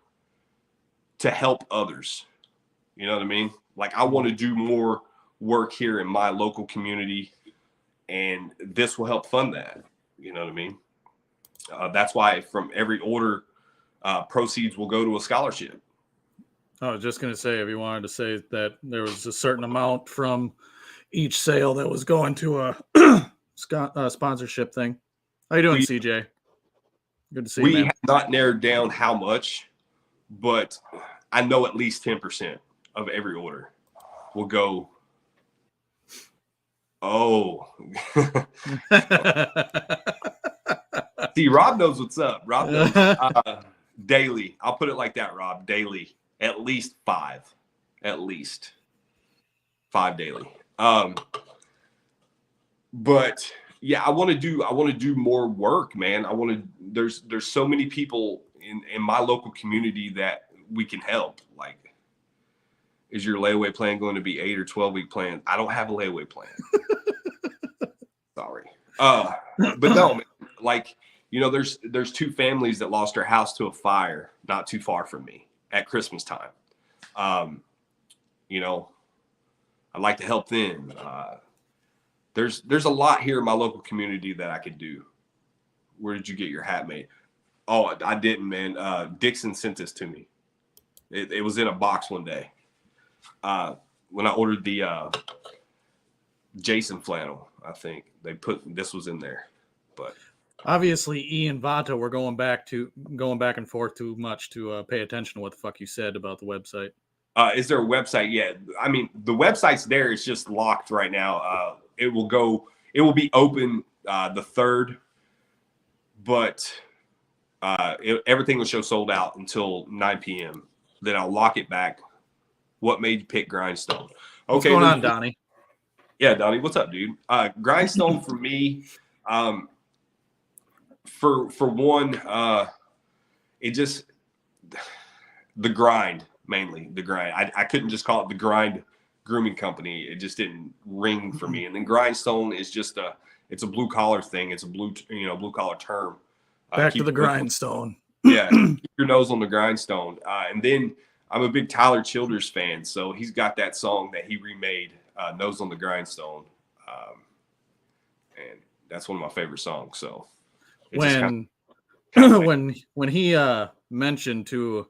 to help others. You know what I mean? Like I want to do more work here in my local community, and this will help fund that. You know what I mean? That's why from every order, proceeds will go to a scholarship. I was just going to say, if you wanted to say that there was a certain amount from each sale that was going to a sponsorship thing. How you doing, CJ? Good to see you, We man. have not narrowed down how much, but I know at least 10% of every order will go. Oh, see, Rob knows what's up. Rob knows daily. I'll put it like that, Rob. Daily, at least 5 daily. But yeah, I want to do more work, man. There's so many people in my local community that we can help. Like, is your layaway plan going to be 8 or 12-week plan? I don't have a layaway plan. Sorry. But no, man, like, there's 2 families that lost their house to a fire not too far from me at Christmas time. I'd like to help them. There's a lot here in my local community that I could do. Where did you get your hat made? Oh, I didn't, man. Dixon sent this to me. It was in a box one day. When I ordered the Jason flannel, I think this was in there. But obviously, Ian Vata, we're going back and forth too much to pay attention to what the fuck you said about the website. Is there a website? Yeah, I mean the website's there. It's just locked right now. It will be open the 3rd, but everything will show sold out until 9 p.m. Then I'll lock it back. What made you pick Grindstone? Okay, what's going on, Donnie? Yeah, Donnie, what's up, dude? Grindstone for me, for one, it just the grind, mainly the grind. I couldn't just call it the grind grooming company. It just didn't ring for me. And then Grindstone is just it's a blue collar thing. It's a blue collar term. Back to the grindstone. Yeah, keep your nose on the grindstone. And then I'm a big Tyler Childers fan, so he's got that song that he remade, "Nose on the Grindstone," and that's one of my favorite songs. So when he mentioned to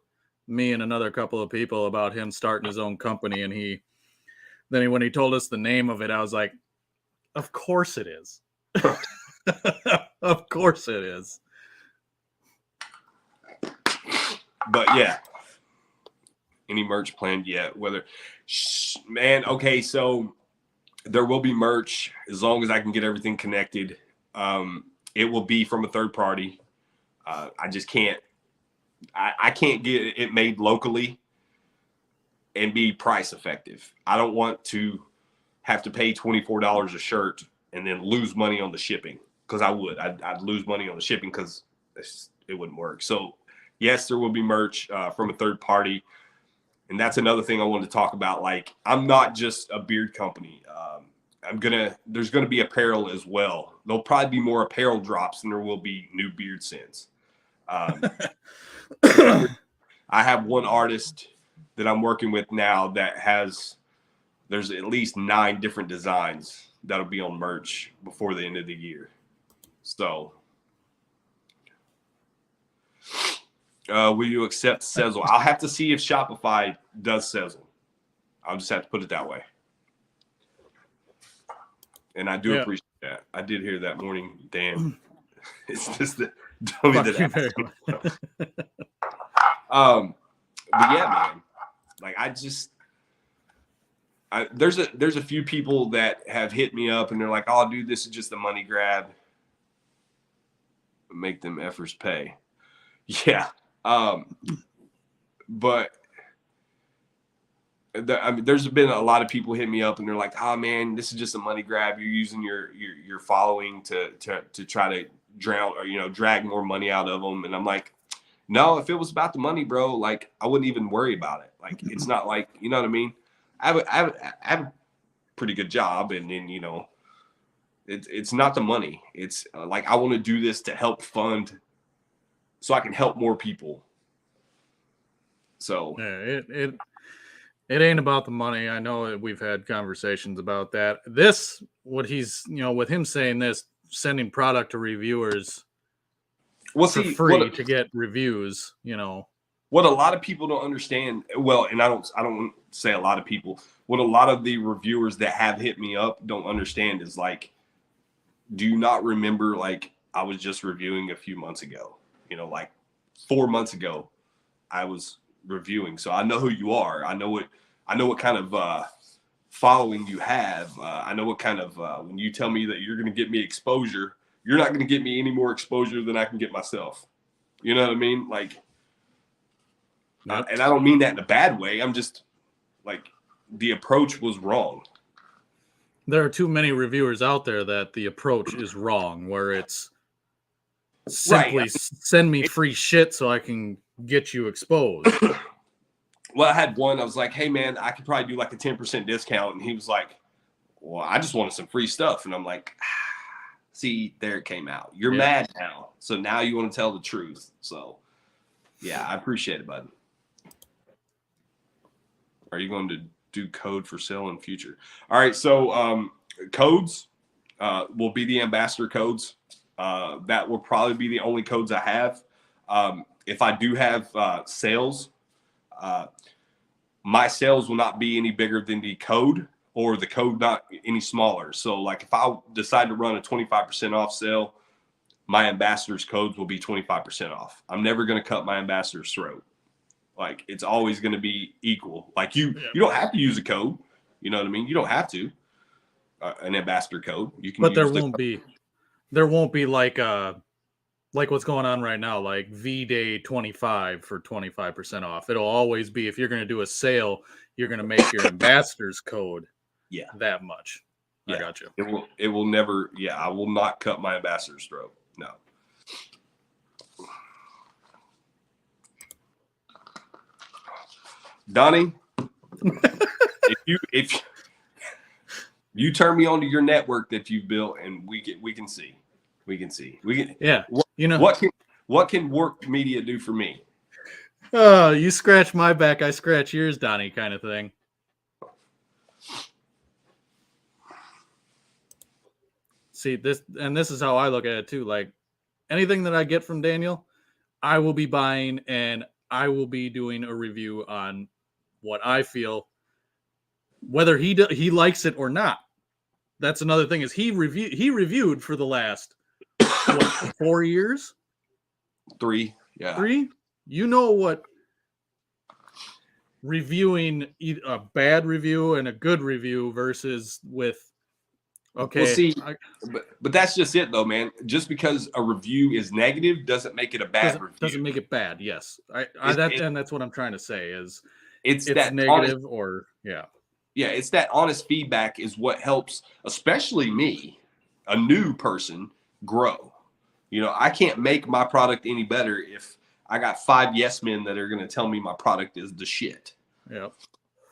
me and another couple of people about him starting his own company, and when he told us the name of it, I was like, "Of course it is." Of course it is. But yeah, any merch planned yet? Man, okay, so there will be merch as long as I can get everything connected. It will be from a third party. I just can't. I can't get it made locally and be price effective. I don't want to have to pay $24 a shirt and then lose money on the shipping, because I'd lose money on the shipping because it wouldn't work. So yes, there will be merch from a third party. And that's another thing I wanted to talk about. Like, I'm not just a beard company. There's going to be apparel as well. There'll probably be more apparel drops than there will be new beard scents. I have one artist that I'm working with now that there's at least 9 different designs that'll be on merch before the end of the year. So, will you accept Sezzle? I'll have to see if Shopify does Sezzle. I'll just have to put it that way. And I do appreciate that. I did hear that morning, Dan. It's just that. But yeah, man. Like there's a few people that have hit me up and they're like, "Oh, dude, this is just a money grab. Make them efforts pay." Yeah. But I mean, there's been a lot of people hit me up and they're like, "Oh man, this is just a money grab. You're using your following to try to drown or drag more money out of them." And I'm like, "No, if it was about the money, bro, like I wouldn't even worry about it. Like it's not like you know what I mean. I have a pretty good job, and then it's not the money. It's like I want to do this to help fund, so I can help more people. So Yeah, it ain't about the money. I know that we've had conversations about that. This, what he's, with him saying this, sending product to reviewers well, for see free to get reviews, what a lot of people don't understand. Well, and I don't say a lot of people. What a lot of the reviewers that have hit me up don't understand is like, do you not remember like I was just reviewing a few months ago? Like 4 months ago, I was reviewing, so I know who you are. I know what kind of following you have. I know what kind of when you tell me that you're going to get me exposure, you're not going to get me any more exposure than I can get myself. You know what I mean? Like, Yep. and I don't mean that in a bad way. I'm just like the approach was wrong. There are too many reviewers out there that the approach is wrong, where it's simply send me free shit so I can get you exposed. Well, I had one. I was like, "Hey, man, I could probably do like a 10% discount," and he was like, "Well, I just wanted some free stuff," and I'm like, "See, there it came out. You're mad now, so now you want to tell the truth." So, yeah, I appreciate it, bud. Are you going to do code for sale in future? All right, so codes will be the ambassador codes. That will probably be the only codes I have. If I do have sales, my sales will not be any bigger than the code, or the code not any smaller. So like if I decide to run a 25% off sale, my ambassador's codes will be 25% off. I'm never going to cut my ambassador's throat. Like it's always going to be equal. Like you don't have to use a code. You know what I mean? You don't have to an ambassador code. You can. But there won't be like what's going on right now, like V-Day 25 for 25% off. It'll always be, if you're going to do a sale, you're going to make your ambassador's code that much. I got you. It will never, I will not cut my ambassador's throat. No. Donnie, if you turn me onto your network that you've built, and we can see. What can Work Media do for me? Oh, you scratch my back, I scratch yours, Donnie, kind of thing. See, this is how I look at it too. Like anything that I get from Daniel, I will be buying, and I will be doing a review on what I feel, whether he likes it or not. That's another thing, is he reviewed for the last 4 years? 3, yeah. 3? You know what reviewing a bad review and a good review versus with okay. Well, see, but that's just it though, man. Just because a review is negative doesn't make it a bad review. Doesn't make it bad. Yes, and that's what I'm trying to say is it's that negative honest, it's that honest feedback is what helps, especially me, a new person, grow. I can't make my product any better if I got 5 yes men that are going to tell me my product is the shit. Yeah.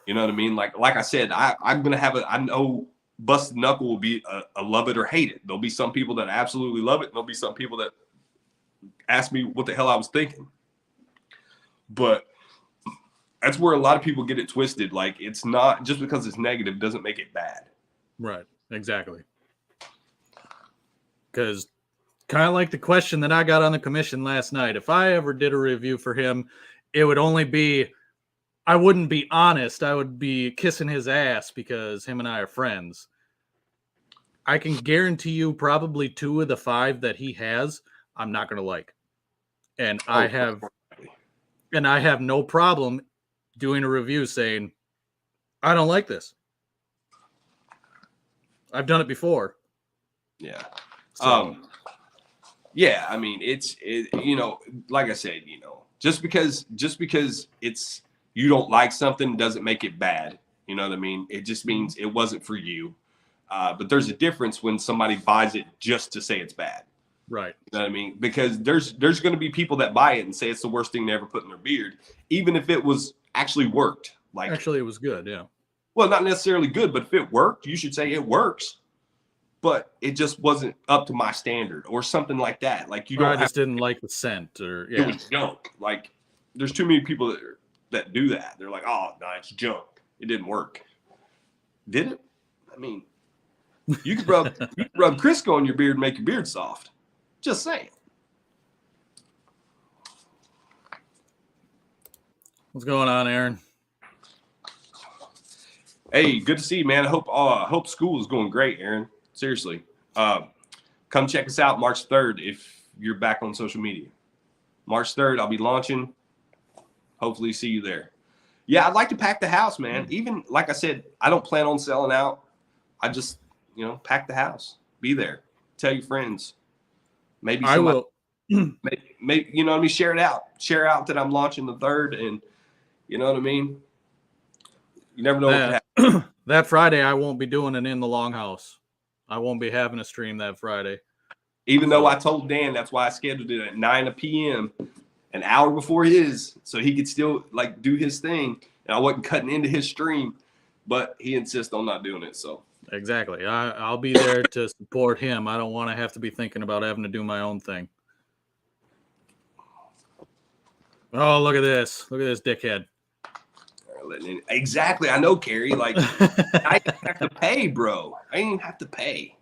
You know what I mean? Like I said, I'm going to have I know Busted Knuckle will be a love it or hate it. There'll be some people that absolutely love it. And there'll be some people that ask me what the hell I was thinking. But that's where a lot of people get it twisted. Like it's not just because it's negative doesn't make it bad. Right. Exactly. Because kind of like the question that I got on the commission last night. If I ever did a review for him, it would only be, I wouldn't be honest. I would be kissing his ass because him and I are friends. I can guarantee you probably 2 of the 5 that he has, I'm not going to like. And I have no problem doing a review saying, I don't like this. I've done it before. Yeah. So, yeah, I mean, it's like I said, just because it's you don't like something doesn't make it bad. You know what I mean? It just means it wasn't for you. But there's a difference when somebody buys it just to say it's bad. Right. You know what I mean? Because there's going to be people that buy it and say it's the worst thing they ever put in their beard, even if it was actually worked. Like, actually, it was good. Yeah. Well, not necessarily good, but if it worked, you should say it works. But it just wasn't up to my standard or something like that. Like, you don't. I just didn't like the scent, or It was junk. Like, there's too many people that do that. They're like, oh, no, it's junk. It didn't work. Did it? I mean, you could rub Crisco on your beard and make your beard soft. Just saying. What's going on, Aaron? Hey, good to see you, man. I hope school is going great, Aaron. Seriously. Come check us out March 3rd if you're back on social media. March 3rd, I'll be launching. Hopefully see you there. Yeah, I'd like to pack the house, man. Even, like I said, I don't plan on selling out. I just, pack the house. Be there. Tell your friends. Maybe I will. Maybe, you know what I mean? Share it out. Share out that I'm launching the 3rd, and you know what I mean? You never know what could happen. That Friday, I won't be doing it in the Longhouse. I won't be having a stream that Friday. Even though I told Dan, that's why I scheduled it at 9 p.m., an hour before his, so he could still do his thing, and I wasn't cutting into his stream, but he insists on not doing it. So exactly, I'll be there to support him. I don't want to have to be thinking about having to do my own thing. Oh, look at this dickhead. Exactly, I know, Carrie. Like, I didn't have to pay, bro. I didn't even have to pay.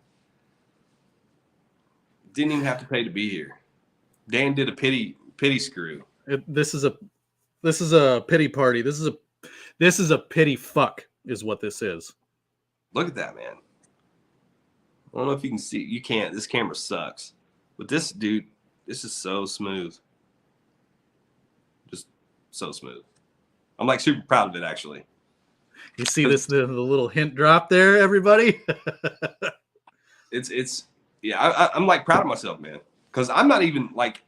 Didn't even have to pay to be here. Dan did a pity screw. This is a pity party. This is a pity fuck is what this is. Look at that, man. I don't know if you can see. You can't. This camera sucks. But this dude, this is so smooth. Just so smooth. I'm like super proud of it, actually. You see the little hint drop there, everybody? I'm like proud of myself, man. Because I'm not even like,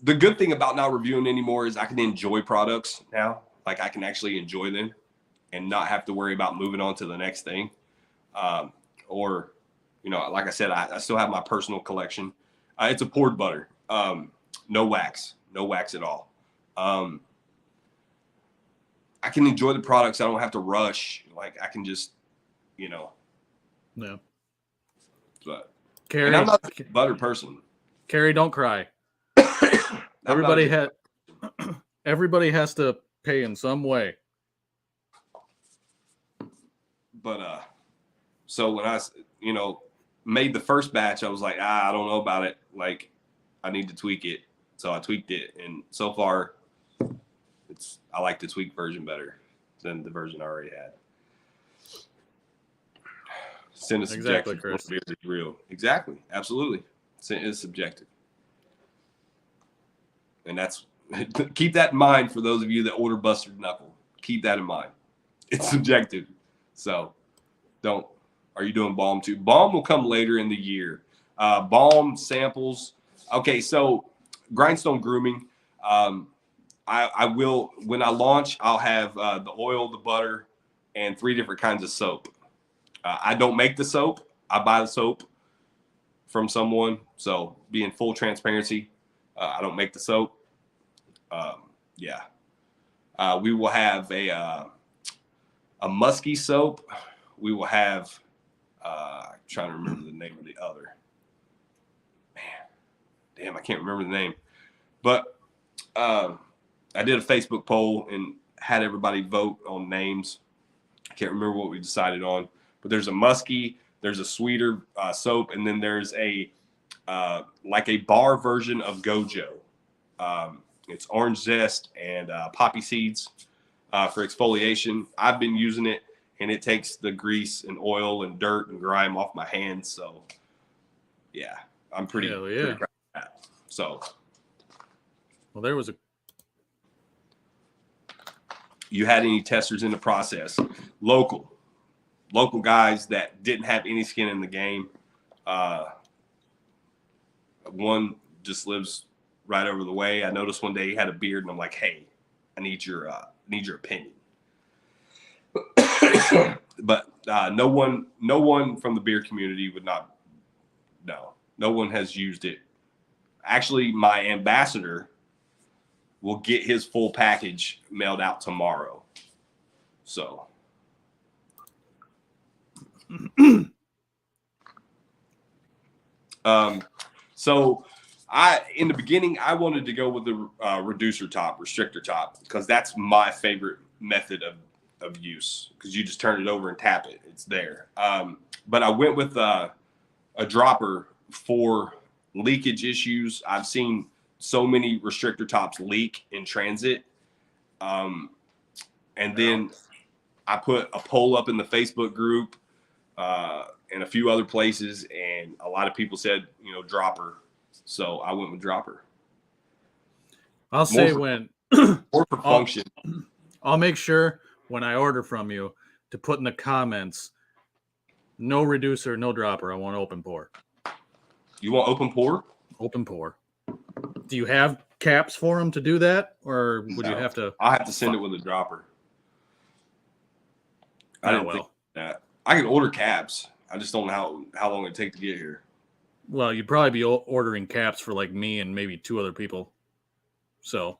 the good thing about not reviewing anymore is I can enjoy products now. Like, I can actually enjoy them and not have to worry about moving on to the next thing. Or, like I said, I still have my personal collection. It's a poured butter. No wax at all. I can enjoy the products. I don't have to rush. Like, I can just, Yeah. But Carrie, and I'm not a butter person. Carrie, don't cry. Everybody has to pay in some way. But so when I made the first batch, I was like, I don't know about it. Like, I need to tweak it. So I tweaked it, and so far, I like the tweaked version better than the version I already had. Sin is subjective. Exactly, Chris. Beer is real. Exactly. Absolutely. Sin is subjective. And that's, keep that in mind for those of you that order Busted Knuckle. Keep that in mind. It's subjective. So are you doing balm too? Balm will come later in the year. Balm samples. Okay, so Grindstone Grooming. I will, when I launch, I'll have the oil, the butter, and 3 different kinds of soap. I don't make the soap. I buy the soap from someone. So be in full transparency. I don't make the soap. We will have a musky soap. We will have, I'm trying to remember the name of the other. Man, damn, I can't remember the name. But I did a Facebook poll and had everybody vote on names. I can't remember what we decided on. But there's a musky, there's a sweeter soap, and then there's a like a bar version of Gojo. It's orange zest and poppy seeds for exfoliation. I've been using it, and it takes the grease and oil and dirt and grime off my hands. So, yeah, I'm pretty proud of that. So, well, there was you had any testers in the process? Local guys that didn't have any skin in the game. One just lives right over the way. I noticed one day he had a beard, and I'm like, hey, I need your need your opinion. But no one from the beer community would not. No one has used it. Actually, my ambassador will get his full package mailed out tomorrow. So. So in the beginning, I wanted to go with the restrictor top, because that's my favorite method of use, because you just turn it over and tap it. It's there. But I went with a dropper for leakage issues. I've seen so many restrictor tops leak in transit. And then I put a poll up in the Facebook group and a few other places, and a lot of people said, dropper. So I went with dropper. I'll say when more for function. I'll make sure when I order from you to put in the comments, no reducer, no dropper. I want open pour. You want open pour? Open pour. Do you have caps for them to do that, or would you have to? I have to send it with a dropper. I didn't think that. I can order caps. I just don't know how long it'd take to get here. Well, you'd probably be ordering caps for like me and maybe 2 other people. So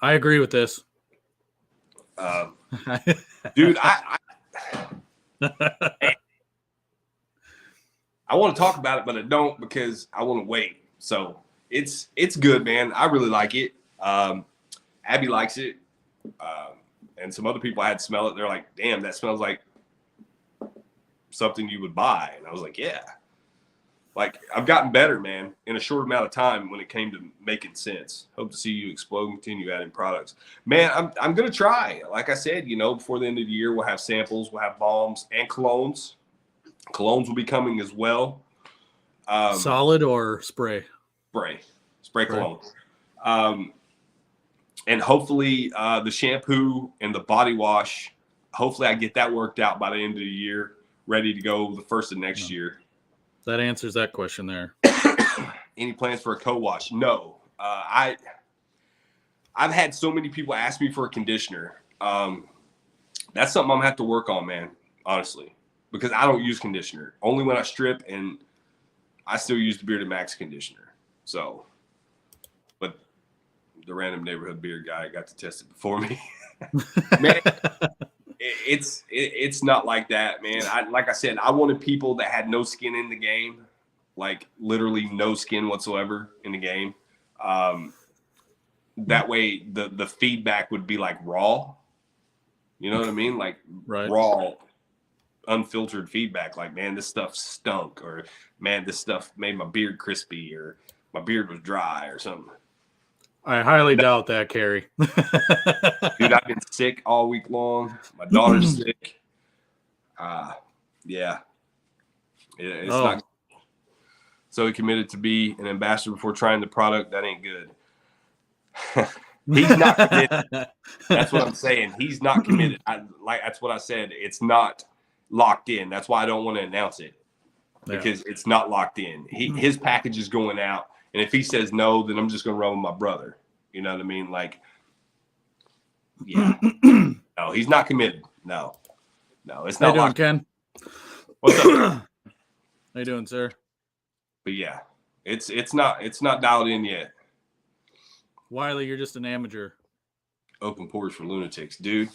I agree with this. Dude, I want to talk about it, but I don't, because I want to wait. So it's good, man. I really like it. Abby likes it. And some other people I had to smell it. They're like, damn, that smells like something you would buy. And I was like, yeah. Like, I've gotten better, man, in a short amount of time when it came to making sense. Hope to see you explode and continue adding products. Man, I'm going to try. Like I said, before the end of the year, we'll have samples, we'll have balms and colognes. Colognes will be coming as well. Solid or spray? Spray cologne. And hopefully the shampoo and the body wash, hopefully I get that worked out by the end of the year, ready to go the first of next year. That answers that question there. Any plans for a co-wash? No. I've had so many people ask me for a conditioner. That's something I'm going to have to work on, man, honestly, because I don't use conditioner. Only when I strip, and I still use the Bearded Max conditioner. So, but the random neighborhood beer guy got to test it before me. Man, it's not like that, man. Like I said, I wanted people that had no skin in the game, like literally no skin whatsoever in the game. That way the feedback would be like raw. You know what I mean? Like raw, unfiltered feedback. Like, man, this stuff stunk, or man, this stuff made my beard crispy, or my beard was dry, or something. I highly doubt that, Carrie. Dude, I've been sick all week long. My daughter's sick. Yeah. It's not. So he committed to be an ambassador before trying the product. That ain't good. He's not committed. That's what I'm saying. He's not committed. That's what I said. It's not locked in. That's why I don't want to announce it, because it's not locked in. His package is going out. And if he says no, then I'm just going to run with my brother. You know what I mean? Like, yeah. No, he's not committed. No, it's not. How you doing, Ken? What's up? How you doing, sir? But yeah, it's not dialed in yet. Wiley, you're just an amateur. Open pours for lunatics, dude.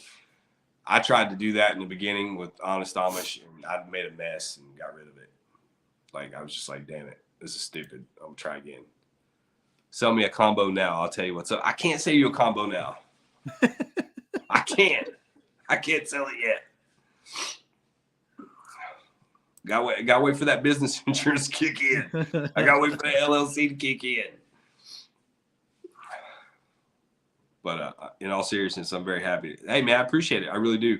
I tried to do that in the beginning with Honest Amish, and I made a mess and got rid of it. Like, I was just like, damn it. This is stupid. I'll try again. Sell me a combo now. I'll tell you what's up. I can't sell you a combo now. I can't sell it yet. Gotta wait for that business insurance to kick in. I gotta wait for the LLC to kick in. But in all seriousness, I'm very happy. Hey, man, I appreciate it. I really do.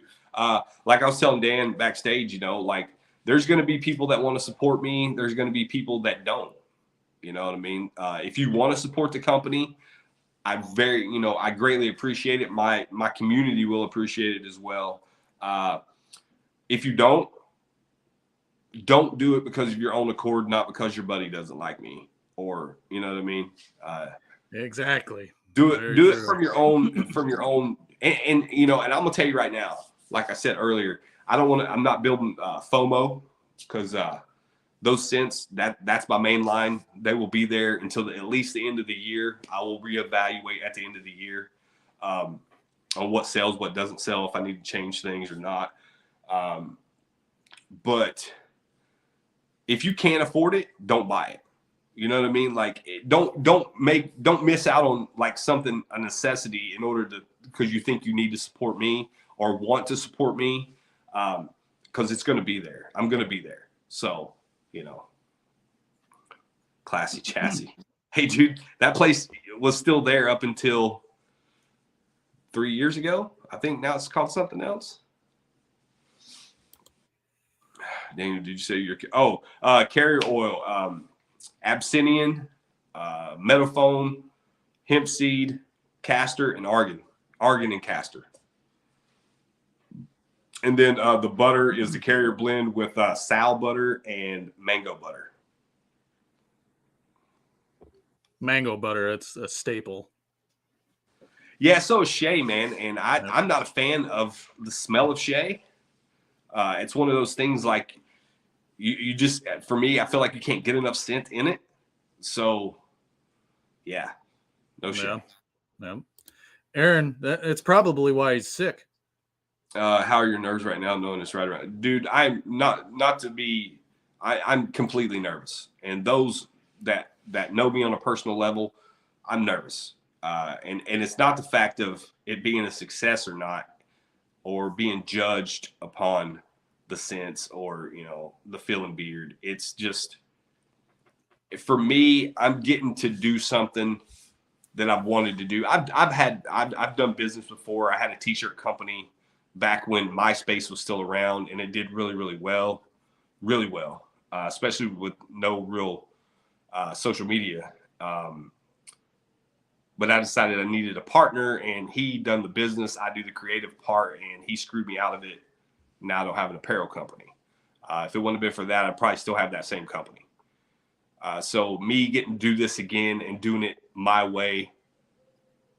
Like I was telling Dan backstage, like, there's going to be people that want to support me. There's going to be people that don't. You know what I mean? If you want to support the company, I greatly appreciate it. My community will appreciate it as well. If you don't do it because of your own accord, not because your buddy doesn't like me, or, you know what I mean? Exactly. Do Very it true. from your own, and you know, and I'm gonna tell you right now, like I said earlier, I'm not building FOMO, because those scents, that's my main line. They will be there until at least the end of the year. I will reevaluate at the end of the year on what sells, what doesn't sell, if I need to change things or not. But if you can't afford it, don't buy it. You know what I mean? Like, don't miss out on like something, a necessity, in order to, because you think you need to support me or want to support me, because it's going to be there. I'm going to be there. So, you know, classy chassis. Hey, dude, that place was still there up until 3 years ago. I think now it's called something else. Daniel, did you say your carrier oil? Abyssinian, meadowfoam, hemp seed, castor, and argan and castor. And then the butter is the carrier blend with sow butter and mango butter. Mango butter, it's a staple. Yeah, so is shea, man. And I'm not a fan of the smell of shea. It's one of those things, like, you just, for me, I feel like you can't get enough scent in it. So, yeah, no shea. Yeah. Aaron, it's probably why he's sick. How are your nerves right now, knowing it's right around? Dude, I'm not to be, I'm completely nervous. And those that know me on a personal level, I'm nervous. And it's not the fact of it being a success or not, or being judged upon the scents, or, you know, the feeling beard. It's just, for me, I'm getting to do something that I've wanted to do. I've done business before. I had a t-shirt company back when MySpace was still around, and it did really, really well, especially with no real social media. But I decided I needed a partner, and he done the business. I do the creative part, and he screwed me out of it. Now I don't have an apparel company. If it wouldn't have been for that, I'd probably still have that same company. So me getting to do this again and doing it my way,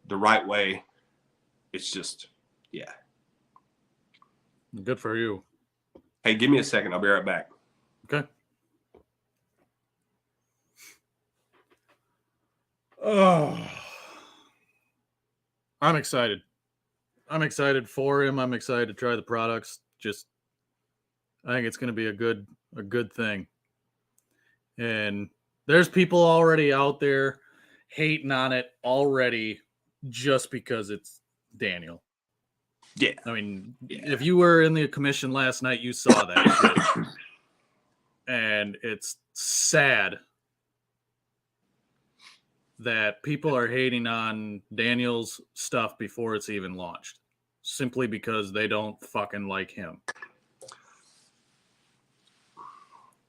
the right way, it's just, yeah. Good for you. Hey, give me a second. I'll be right back. Okay. Oh, I'm excited. I'm excited for him. I'm excited to try the products. Just, I think it's going to be a good thing. And there's people already out there hating on it already, just because it's Daniel. Yeah. I mean, if you were in the commission last night, you saw that shit. And it's sad that people are hating on Daniel's stuff before it's even launched, simply because they don't fucking like him.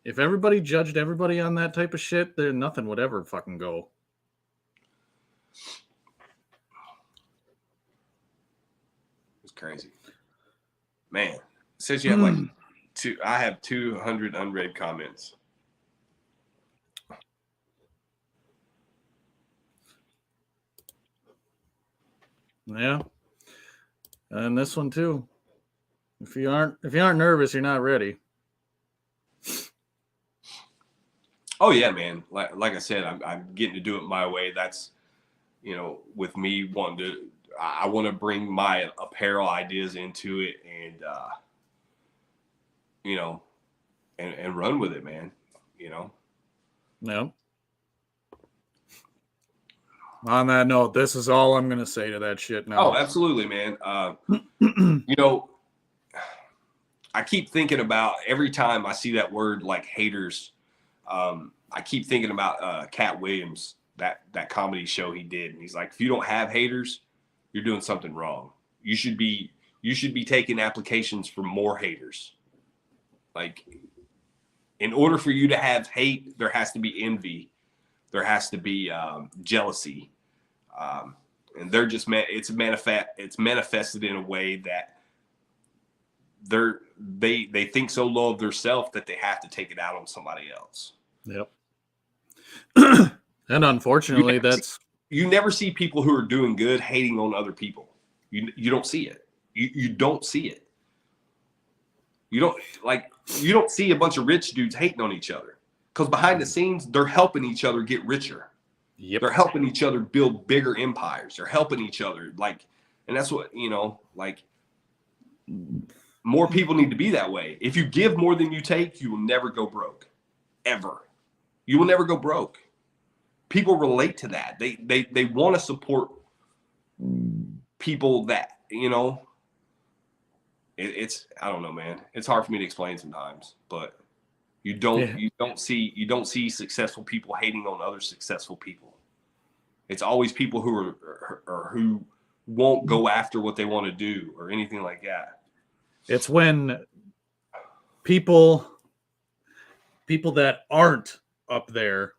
If everybody judged everybody on that type of shit, then nothing would ever fucking go. It's crazy. Man, it says you have like I have 200 unread comments. Yeah. And this one too. If you aren't nervous, you're not ready. Oh yeah, man. Like I said, I'm getting to do it my way. That's, you know, with me wanting to, I want to bring my apparel ideas into it, and you know, and run with it, man. You know. Yeah. On that note, this is all I'm going to say to that shit now. Oh, absolutely, man. You know, I keep thinking about, every time I see that word, like, haters, I keep thinking about Cat Williams, that comedy show he did. And he's like, if you don't have haters, you're doing something wrong. You should be taking applications for more haters. Like, in order for you to have hate, there has to be envy. There has to be jealousy. And they're just, it's manifested in a way that they think so low of themselves that they have to take it out on somebody else. Yep. And unfortunately, that's you never see people who are doing good hating on other people. You don't see it. You don't see it. You don't see a bunch of rich dudes hating on each other, because behind the scenes they're helping each other get richer. Yep. They're helping each other build bigger empires. They're helping each other, and that's what, more people need to be that way. If you give more than you take, you will never go broke, ever. You will never go broke. People relate to that. They want to support people that, it's I don't know, man. It's hard for me to explain sometimes, but you don't see successful people hating on other successful people. It's always people who won't go after what they want to do or anything like that. It's when people that aren't up there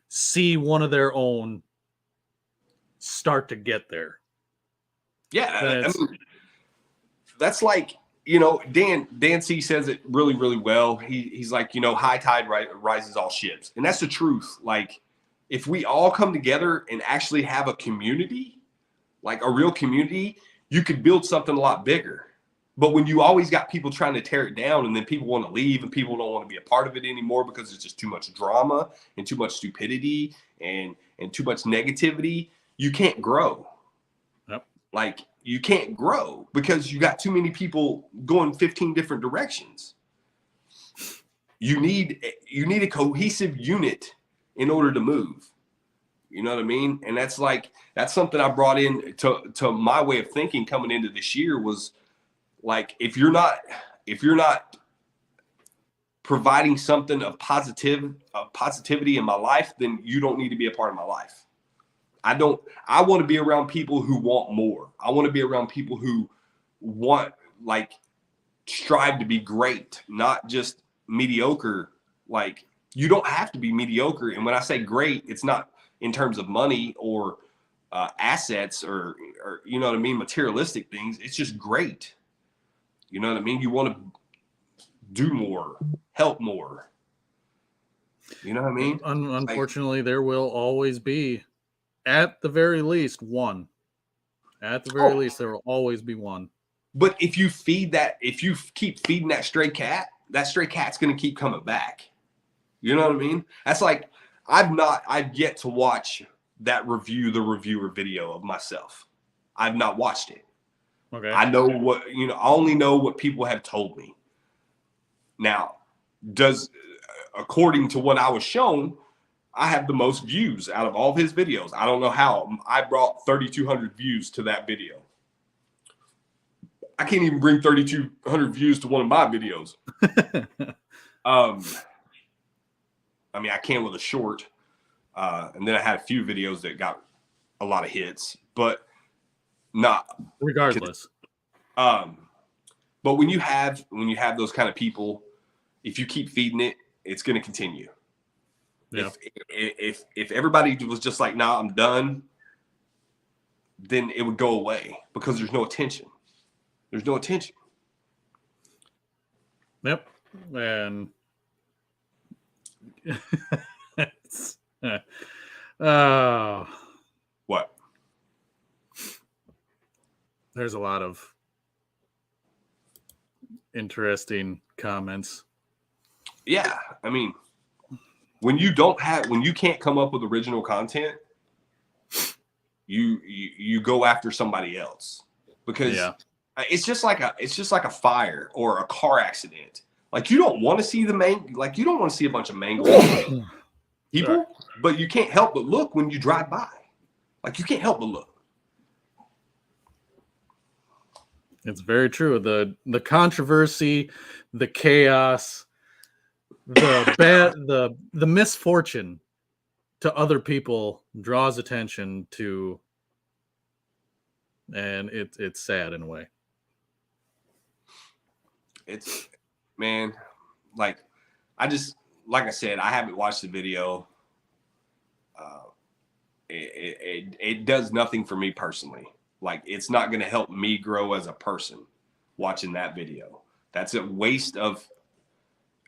see one of their own start to get there. Yeah, that's like, Dan C says it really, really well. He's like, high tide rises all ships. And that's the truth. Like, if we all come together and actually have a community, like a real community, you could build something a lot bigger. But when you always got people trying to tear it down, and then people want to leave and people don't want to be a part of it anymore because it's just too much drama and too much stupidity and too much negativity, you can't grow. Yep. Like, you can't grow because you got too many people going 15 different directions. You need a cohesive unit in order to move. You know what I mean? And that's something I brought in to my way of thinking coming into this year was, like, if you're not providing something of positivity in my life, then you don't need to be a part of my life. I want to be around people who want more. I want to be around people who strive to be great, not just mediocre. Like, you don't have to be mediocre. And when I say great, it's not in terms of money or assets or you know what I mean, materialistic things. It's just great. You know what I mean? You want to do more, help more. You know what I mean? Unfortunately, there will always be, at the very least, one. At the very least, there will always be one. But if you keep feeding that stray cat's going to keep coming back. You know what I mean? That's like, I've yet to watch the reviewer video of myself. I've not watched it. Okay. I know I only know what people have told me. Now, according to what I was shown, I have the most views out of all of his videos. I don't know how. I brought 3,200 views to that video. I can't even bring 3,200 views to one of my videos. I mean, I can with a short. And then I had a few videos that got a lot of hits, but not regardless. But when you have those kind of people, if you keep feeding it, it's going to continue. Yeah. If everybody was just like, nah, I'm done, then it would go away because there's no attention. There's no attention. Yep. And what? There's a lot of interesting comments. Yeah, I mean, when you can't come up with original content, you go after somebody else because it's just like a fire or a car accident. Like, you don't want to see you don't want to see a bunch of mangled people, but you can't help but look when you drive by. Like, you can't help but look. It's very true. The controversy, the chaos, the misfortune to other people draws attention to, and it's sad in a way. It's, man, like I said, I haven't watched the video. It does nothing for me personally. Like, it's not going to help me grow as a person watching that video. That's a waste of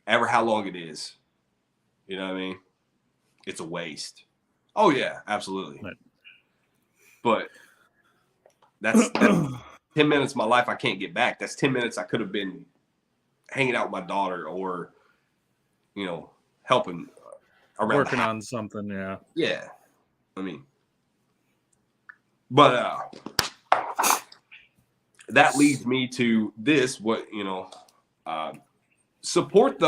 ever how long it is. You know what I mean? It's a waste. Oh, yeah, absolutely. But that's 10 minutes of my life I can't get back. That's 10 minutes I could have been hanging out with my daughter or, helping around Working on something, yeah. Yeah. I mean, but that leads me to this, support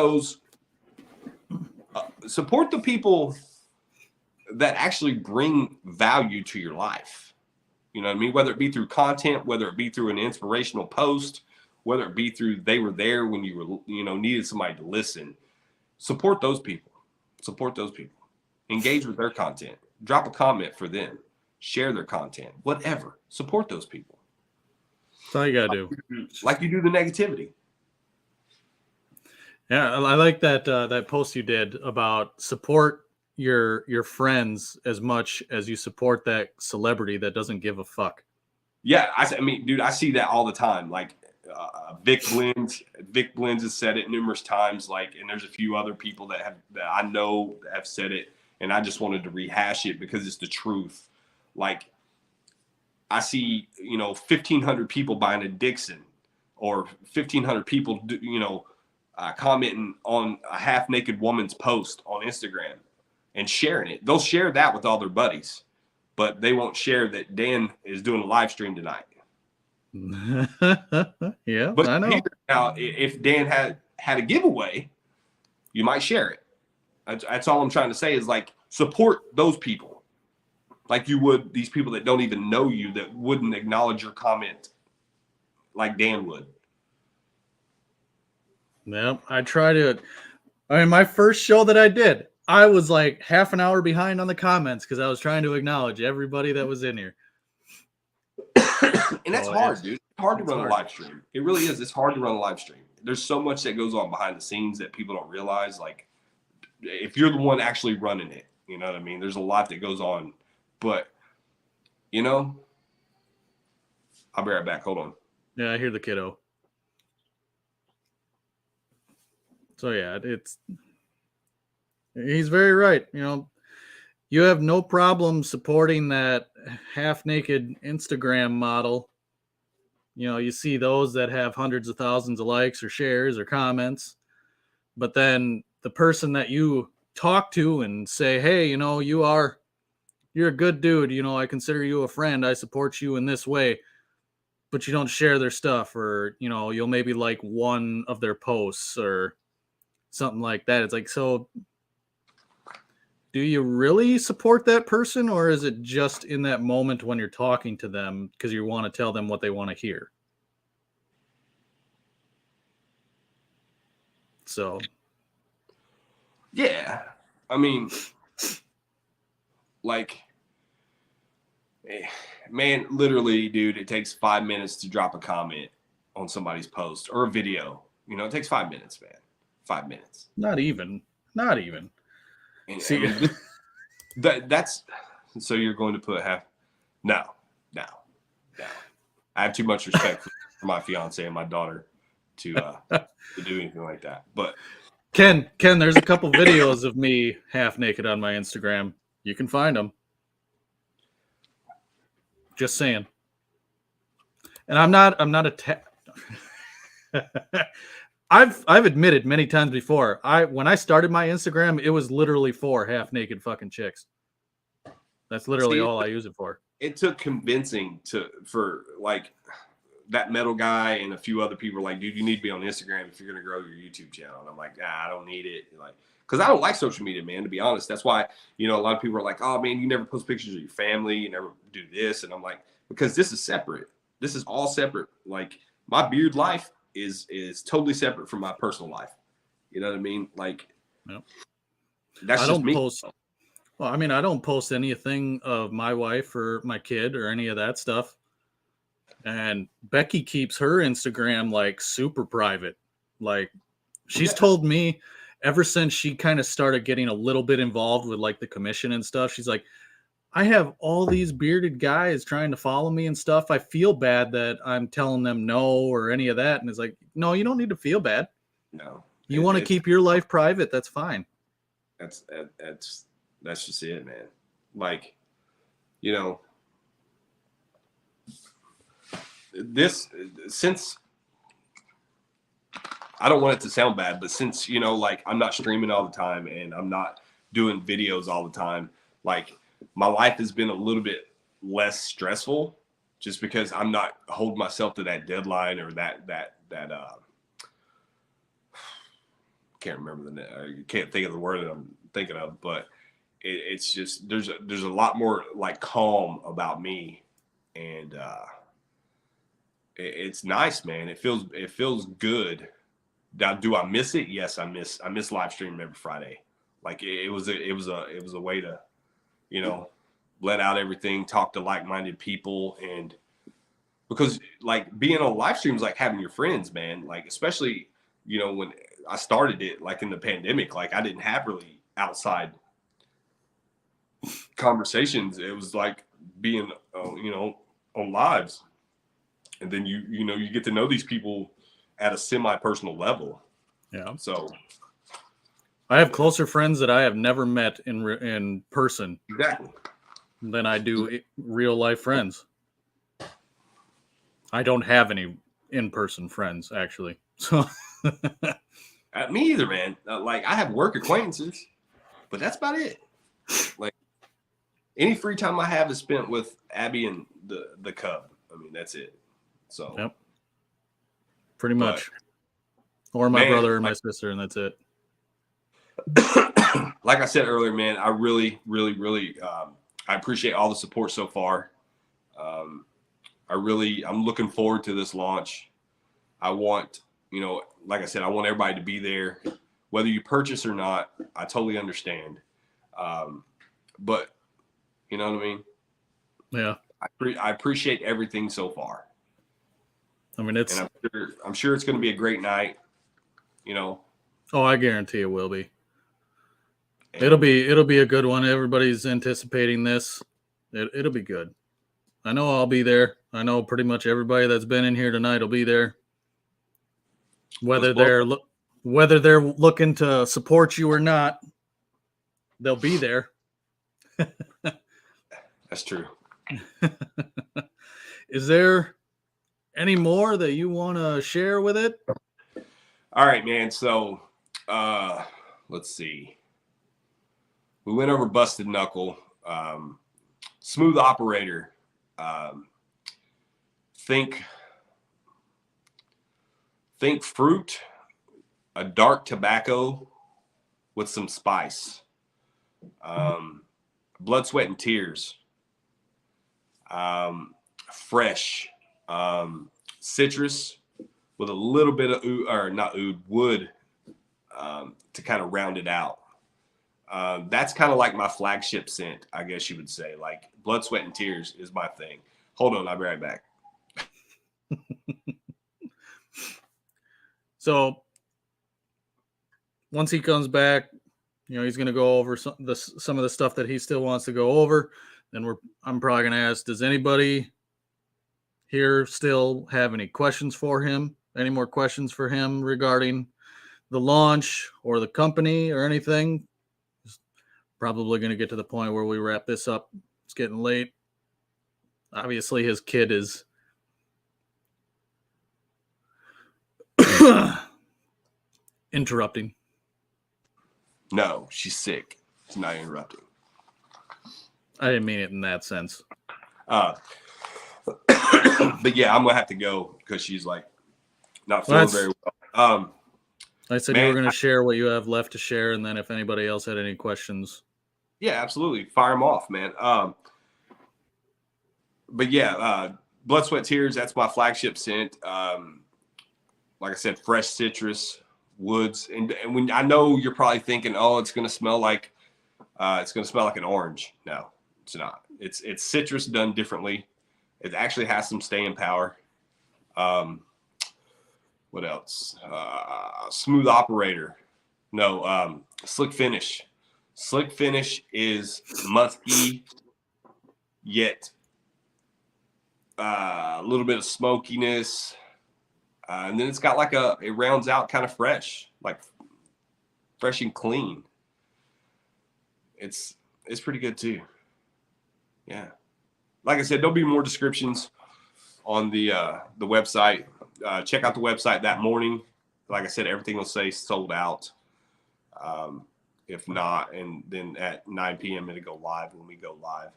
support the people that actually bring value to your life. You know what I mean? Whether it be through content, whether it be through an inspirational post, whether it be through they were there when you were, needed somebody to listen. Support those people. Support those people. Engage with their content. Drop a comment for them. Share their content. Whatever. Support those people. That's all you gotta do. Like you do the negativity. Yeah, I like that post you did about support your friends as much as you support that celebrity that doesn't give a fuck. Yeah, I mean, dude, I see that all the time. Like Vic Blends has said it numerous times. Like, and there's a few other people that I know that have said it, and I just wanted to rehash it because it's the truth. Like, I see 1,500 people buying a Dixon, or 1,500 people commenting on a half-naked woman's post on Instagram and sharing it. They'll share that with all their buddies, but they won't share that Dan is doing a live stream tonight. Yeah, but I know. Now, if Dan had a giveaway, you might share it. That's all I'm trying to say is, like, support those people like you would these people that don't even know you, that wouldn't acknowledge your comment like Dan would. Yep, my first show that I did, I was like half an hour behind on the comments because I was trying to acknowledge everybody that was in here. And that's hard, dude. It's hard to run a live stream. It really is. It's hard to run a live stream. There's so much that goes on behind the scenes that people don't realize. Like, if you're the one actually running it, you know what I mean? There's a lot that goes on. But, I'll be right back. Hold on. Yeah, I hear the kiddo. So yeah, he's very right. You have no problem supporting that half-naked Instagram model. You see those that have hundreds of thousands of likes or shares or comments, but then the person that you talk to and say, hey, you're a good dude. I consider you a friend. I support you in this way, but you don't share their stuff, or, you'll maybe like one of their posts or something like that. It's like, so do you really support that person, or is it just in that moment when you're talking to them because you want to tell them what they want to hear? So, yeah, I mean, like, man, literally, dude, it takes 5 minutes to drop a comment on somebody's post or a video. It takes 5 minutes, man. 5 minutes. Not even. And, see, I mean, that's so you're going to put half? No. I have too much respect for my fiance and my daughter to do anything like that. But Ken, there's a couple videos of me half naked on my Instagram. You can find them. Just saying. And I'm not I've admitted many times before, when I started my Instagram, it was literally for half naked fucking chicks. That's literally all I use it for. It took convincing for like that metal guy and a few other people were like, dude, you need to be on Instagram if you're going to grow your YouTube channel. And I'm like, I don't need it. Like, because I don't like social media, man, to be honest. That's why, a lot of people are like, oh, man, you never post pictures of your family. You never do this. And I'm like, because this is separate. This is all separate. Like, my beard life is totally separate from my personal life. You know what I mean? Like, yep. That's I just don't me. Well, I mean, I don't post anything of my wife or my kid or any of that stuff. And Becky keeps her Instagram like super private. Like, she's told me ever since she kind of started getting a little bit involved with like the commission and stuff, she's like, I have all these bearded guys trying to follow me and stuff. I feel bad that I'm telling them no or any of that. And it's like, no, you don't need to feel bad. No. You want to keep your life private. That's fine. That's just it, man. Like, this since I don't want it to sound bad, but since, you know, like I'm not streaming all the time and I'm not doing videos all the time, like my life has been a little bit less stressful just because I'm not holding myself to that deadline or that can't remember I can't think of the word that I'm thinking of, but it's just there's a lot more like calm about me, and it's nice, man. It feels good. Now, do I miss it? Yes, I miss live streaming every Friday. Like it was a way to, you know, let out everything, talk to like-minded people, and because like being on live streams like having your friends, man. Like especially, you know, when I started it like in the pandemic, like I didn't have really outside conversations. It was like being you know, on lives, and then you know, you get to know these people at a semi-personal level. Yeah. So I have closer friends that I have never met in person exactly than I do real life friends. I don't have any in-person friends actually. So me either, man. Like I have work acquaintances, but that's about it. Like any free time I have is spent with Abby and the cub. I mean, that's it. So yep. Pretty much. Or my brother or my sister, and that's it. Like I said earlier, man, I really I appreciate all the support so far. I'm looking forward to this launch. I want, you know, like I said, I want everybody to be there, whether you purchase or not. I totally understand, but you know what I mean. Yeah, I appreciate everything so far. I mean, it's. And I'm sure it's going to be a great night. You know. Oh, I guarantee it will be. And it'll be a good one. Everybody's anticipating this. It'll be good. I know I'll be there. I know pretty much everybody that's been in here tonight will be there. Whether they're looking to support you or not, they'll be there. That's true. Is there any more that you want to share with it? All right, man. So, let's see. We went over Busted Knuckle, Smooth Operator. Think fruit, a dark tobacco with some spice. Blood, Sweat, and Tears. Fresh. Citrus with a little bit of wood to kind of round it out. That's kind of like my flagship scent, I guess you would say. Like Blood, Sweat, and Tears is my thing. Hold on, I'll be right back. So once he comes back, you know, he's going to go over some of the stuff that he still wants to go over. Then I'm probably going to ask, does anybody here still have any questions for him? Any more questions for him regarding the launch or the company or anything? It's probably going to get to the point where we wrap this up. It's getting late. Obviously, his kid is interrupting. No, she's sick. It's not interrupting. I didn't mean it in that sense. But yeah, I'm gonna have to go because she's like not feeling very well. I said you were going to share what you have left to share, and then if anybody else had any questions. Yeah, absolutely. Fire them off, man. But yeah, Blood, Sweat, Tears, that's my flagship scent. Like I said, fresh citrus, woods. And when I know you're probably thinking, oh, it's going to smell like an orange. No, it's not. It's citrus done differently. It actually has some staying power. What else? Smooth Operator. No, Slick Finish. Slick Finish is musky, yet a little bit of smokiness. And then it's got like it rounds out kind of fresh, like fresh and clean. It's pretty good too. Yeah. Like I said, there'll be more descriptions on the website. Check out the website that morning. Like I said, everything will say sold out. If not, and then at 9 p.m. it'll go live when we go live.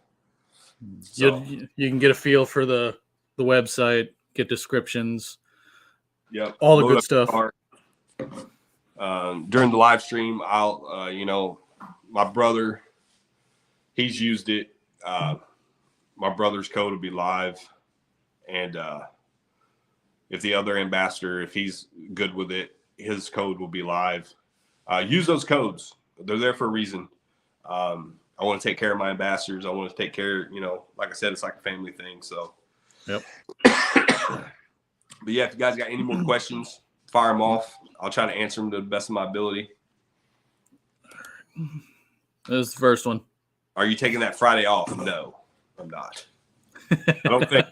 So you can get a feel for the website, get descriptions. Yep. All the good stuff. During the live stream, I'll, my brother, he's used it. My brother's code will be live. And if the other ambassador, if he's good with it, his code will be live. Use those codes. They're there for a reason. I want to take care of my ambassadors. I want to take care, like I said, it's like a family thing. So, yep. But yeah, if you guys got any more questions, fire them off. I'll try to answer them to the best of my ability. This is the first one. Are you taking that Friday off? No, I'm not. I don't think.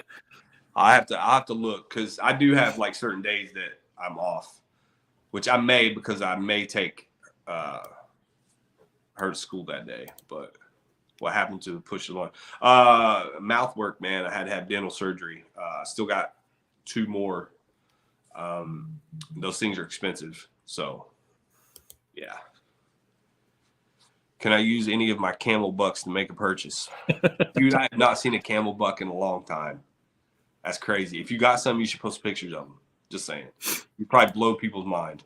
I'll have to look, because I do have like certain days that I'm off, which I may, because I may take her to school that day. But what happened to push along? Mouth work, man. I had to have dental surgery. Still got 2 more. Those things are expensive. So, yeah. Can I use any of my camel bucks to make a purchase? Dude, I have not seen a camel buck in a long time. That's crazy. If you got some, you should post pictures of them. Just saying. You probably blow people's mind.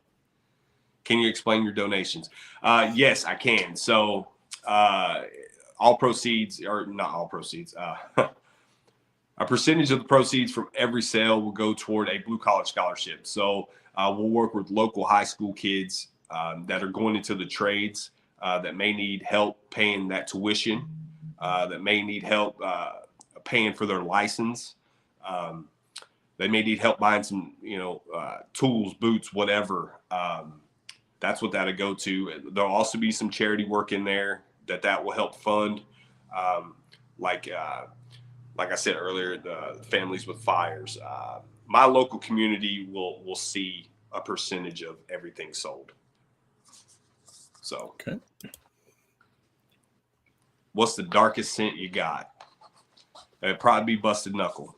Can you explain your donations? Yes, I can. So, all proceeds, or not all proceeds, a percentage of the proceeds from every sale will go toward a blue collar scholarship. So we'll work with local high school kids that are going into the trades that may need help paying that tuition, that may need help paying for their license. They may need help buying some, tools, boots, whatever. That's what that'll go to. There'll also be some charity work in there that will help fund, like I said earlier, the families with fires. My local community will see a percentage of everything sold. So, okay. What's the darkest scent you got? It'd probably be Busted Knuckle,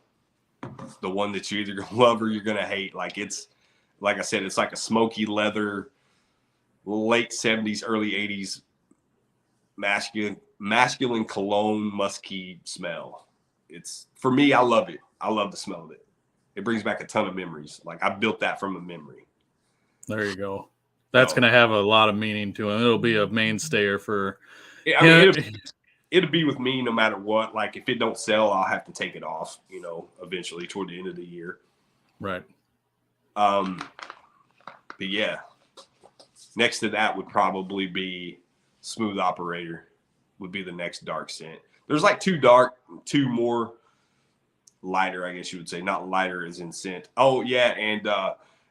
the one that you're either gonna love or you're gonna hate. Like I said, it's like a smoky leather, late 70s, early 80s masculine cologne, musky smell. It's, for me, I love it. I love the smell of it. It brings back a ton of memories. Like, I built that from a memory. There you go. That's going to have a lot of meaning to him. It'll be a mainstayer for. Yeah, I mean, it'll be with me no matter what. Like, if it don't sell, I'll have to take it off, eventually toward the end of the year. Right. But yeah, next to that would probably be Smooth Operator. Would be the next dark scent. There's like 2 dark, 2 more lighter, I guess you would say. Not lighter as in scent. Oh, yeah, and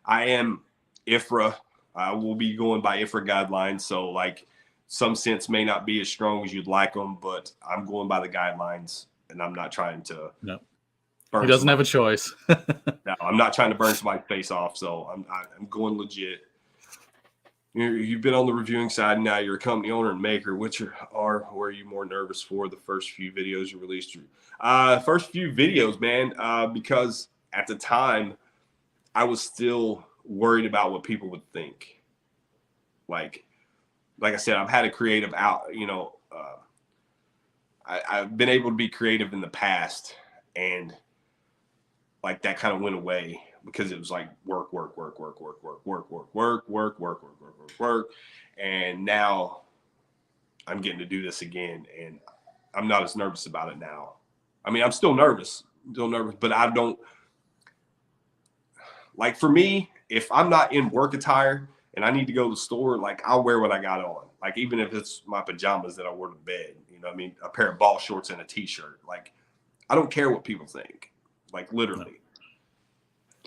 I am IFRA. I will be going by IFRA guidelines. So, like, some scents may not be as strong as you'd like them, but I'm going by the guidelines, and I'm not trying to. No. He doesn't have a choice. No, I'm not trying to burn somebody's face off, so I'm going legit. You've been on the reviewing side, and now you're a company owner and maker. Were you more nervous for the first few videos you released? First few videos, man, because at the time I was still worried about what people would think. Like I said, I've had a creative out, I've been able to be creative in the past, and like that kind of went away. Because it was like work. And now I'm getting to do this again, and I'm not as nervous about it now. I mean, I'm still nervous, but I don't, like, for me, if I'm not in work attire and I need to go to the store, like, I'll wear what I got on. Like, even if it's my pajamas that I wore to bed, a pair of ball shorts and a t-shirt. Like, I don't care what people think, like, literally.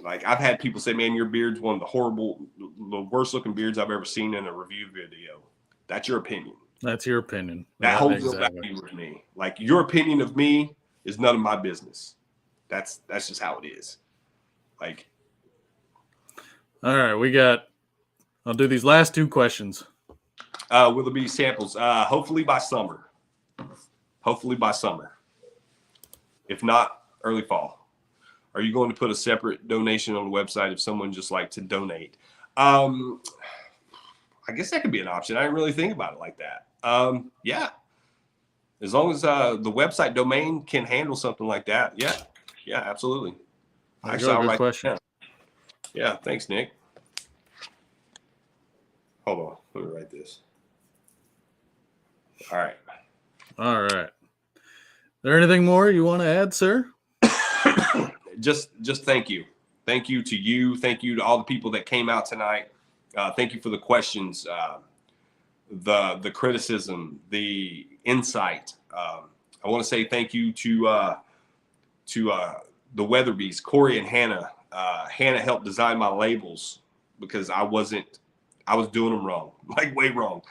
Like, I've had people say, man, your beard's one of the worst looking beards I've ever seen in a review video. That's your opinion. That's your opinion. That holds no value with me. Like, your opinion of me is none of my business. That's just how it is. Like. All right, I'll do these last 2 questions. Will there be samples? Hopefully by summer. If not, early fall. Are you going to put a separate donation on the website if someone just like to donate? I guess that could be an option. I didn't really think about it like that. Yeah. As long as the website domain can handle something like that. Yeah. Yeah, absolutely. Actually, I'll write question. That down. Yeah. Thanks, Nick. Hold on. Let me write this. All right. All right. Is there anything more you want to add, sir? Just thank you. Thank you to you. Thank you to all the people that came out tonight. Thank you for the questions, the criticism, the insight. I want to say thank you to the Weatherbees, Corey and Hannah. Hannah helped design my labels because I was doing them wrong, like way wrong.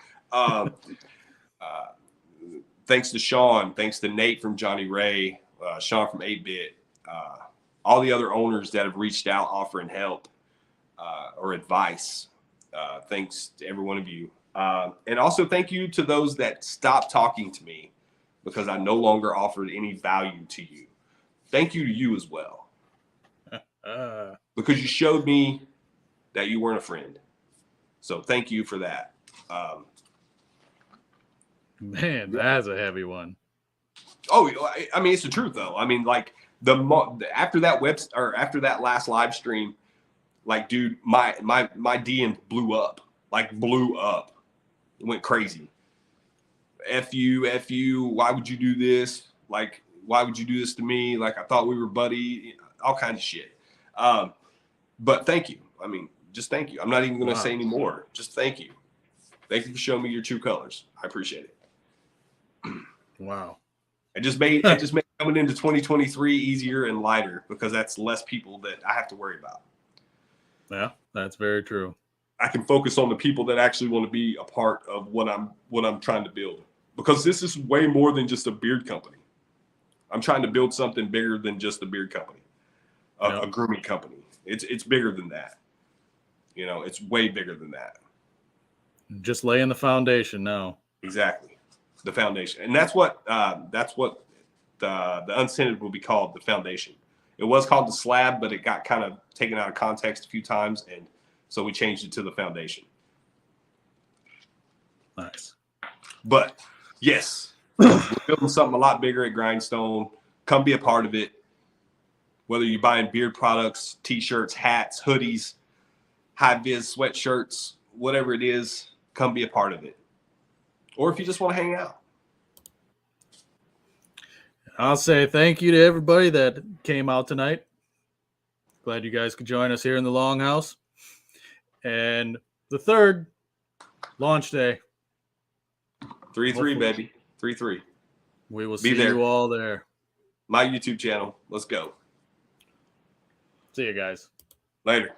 Thanks to Sean, thanks to Nate from Johnny Ray, Sean from 8-Bit, all the other owners that have reached out offering help or advice. Thanks to every one of you. And also thank you to those that stopped talking to me because I no longer offered any value to you. Thank you to you as well. Because you showed me that you weren't a friend. So thank you for that. Man, that's a heavy one. Oh, I mean, it's the truth though. I mean, like after that last live stream, like, dude, my DM blew up. It went crazy. F you. Why would you do this? Like, why would you do this to me? Like, I thought we were buddy. All kinds of shit. But thank you. I mean, just thank you. I'm not even going to say any more. Just thank you. Thank you for showing me your true colors. I appreciate it. Wow. It just made coming into 2023 easier and lighter because that's less people that I have to worry about. Yeah, that's very true. I can focus on the people that actually want to be a part of what I'm trying to build, because this is way more than just a beard company. I'm trying to build something bigger than just a beard company, a grooming company. It's bigger than that. You know, it's way bigger than that. Just laying the foundation now. Exactly. The foundation. And that's what the unscented will be called, the foundation. It was called the slab, but it got kind of taken out of context a few times, and so we changed it to the foundation. Nice. But yes, we're building something a lot bigger at Grindstone. Come be a part of it. Whether you're buying beard products, t-shirts, hats, hoodies, high-vis sweatshirts, whatever it is, come be a part of it. Or if you just want to hang out. I'll say thank you to everybody that came out tonight. Glad you guys could join us here in the Longhouse. And the third launch day. 3-3, baby. 3-3. We will see you all there. My YouTube channel. Let's go. See you guys. Later.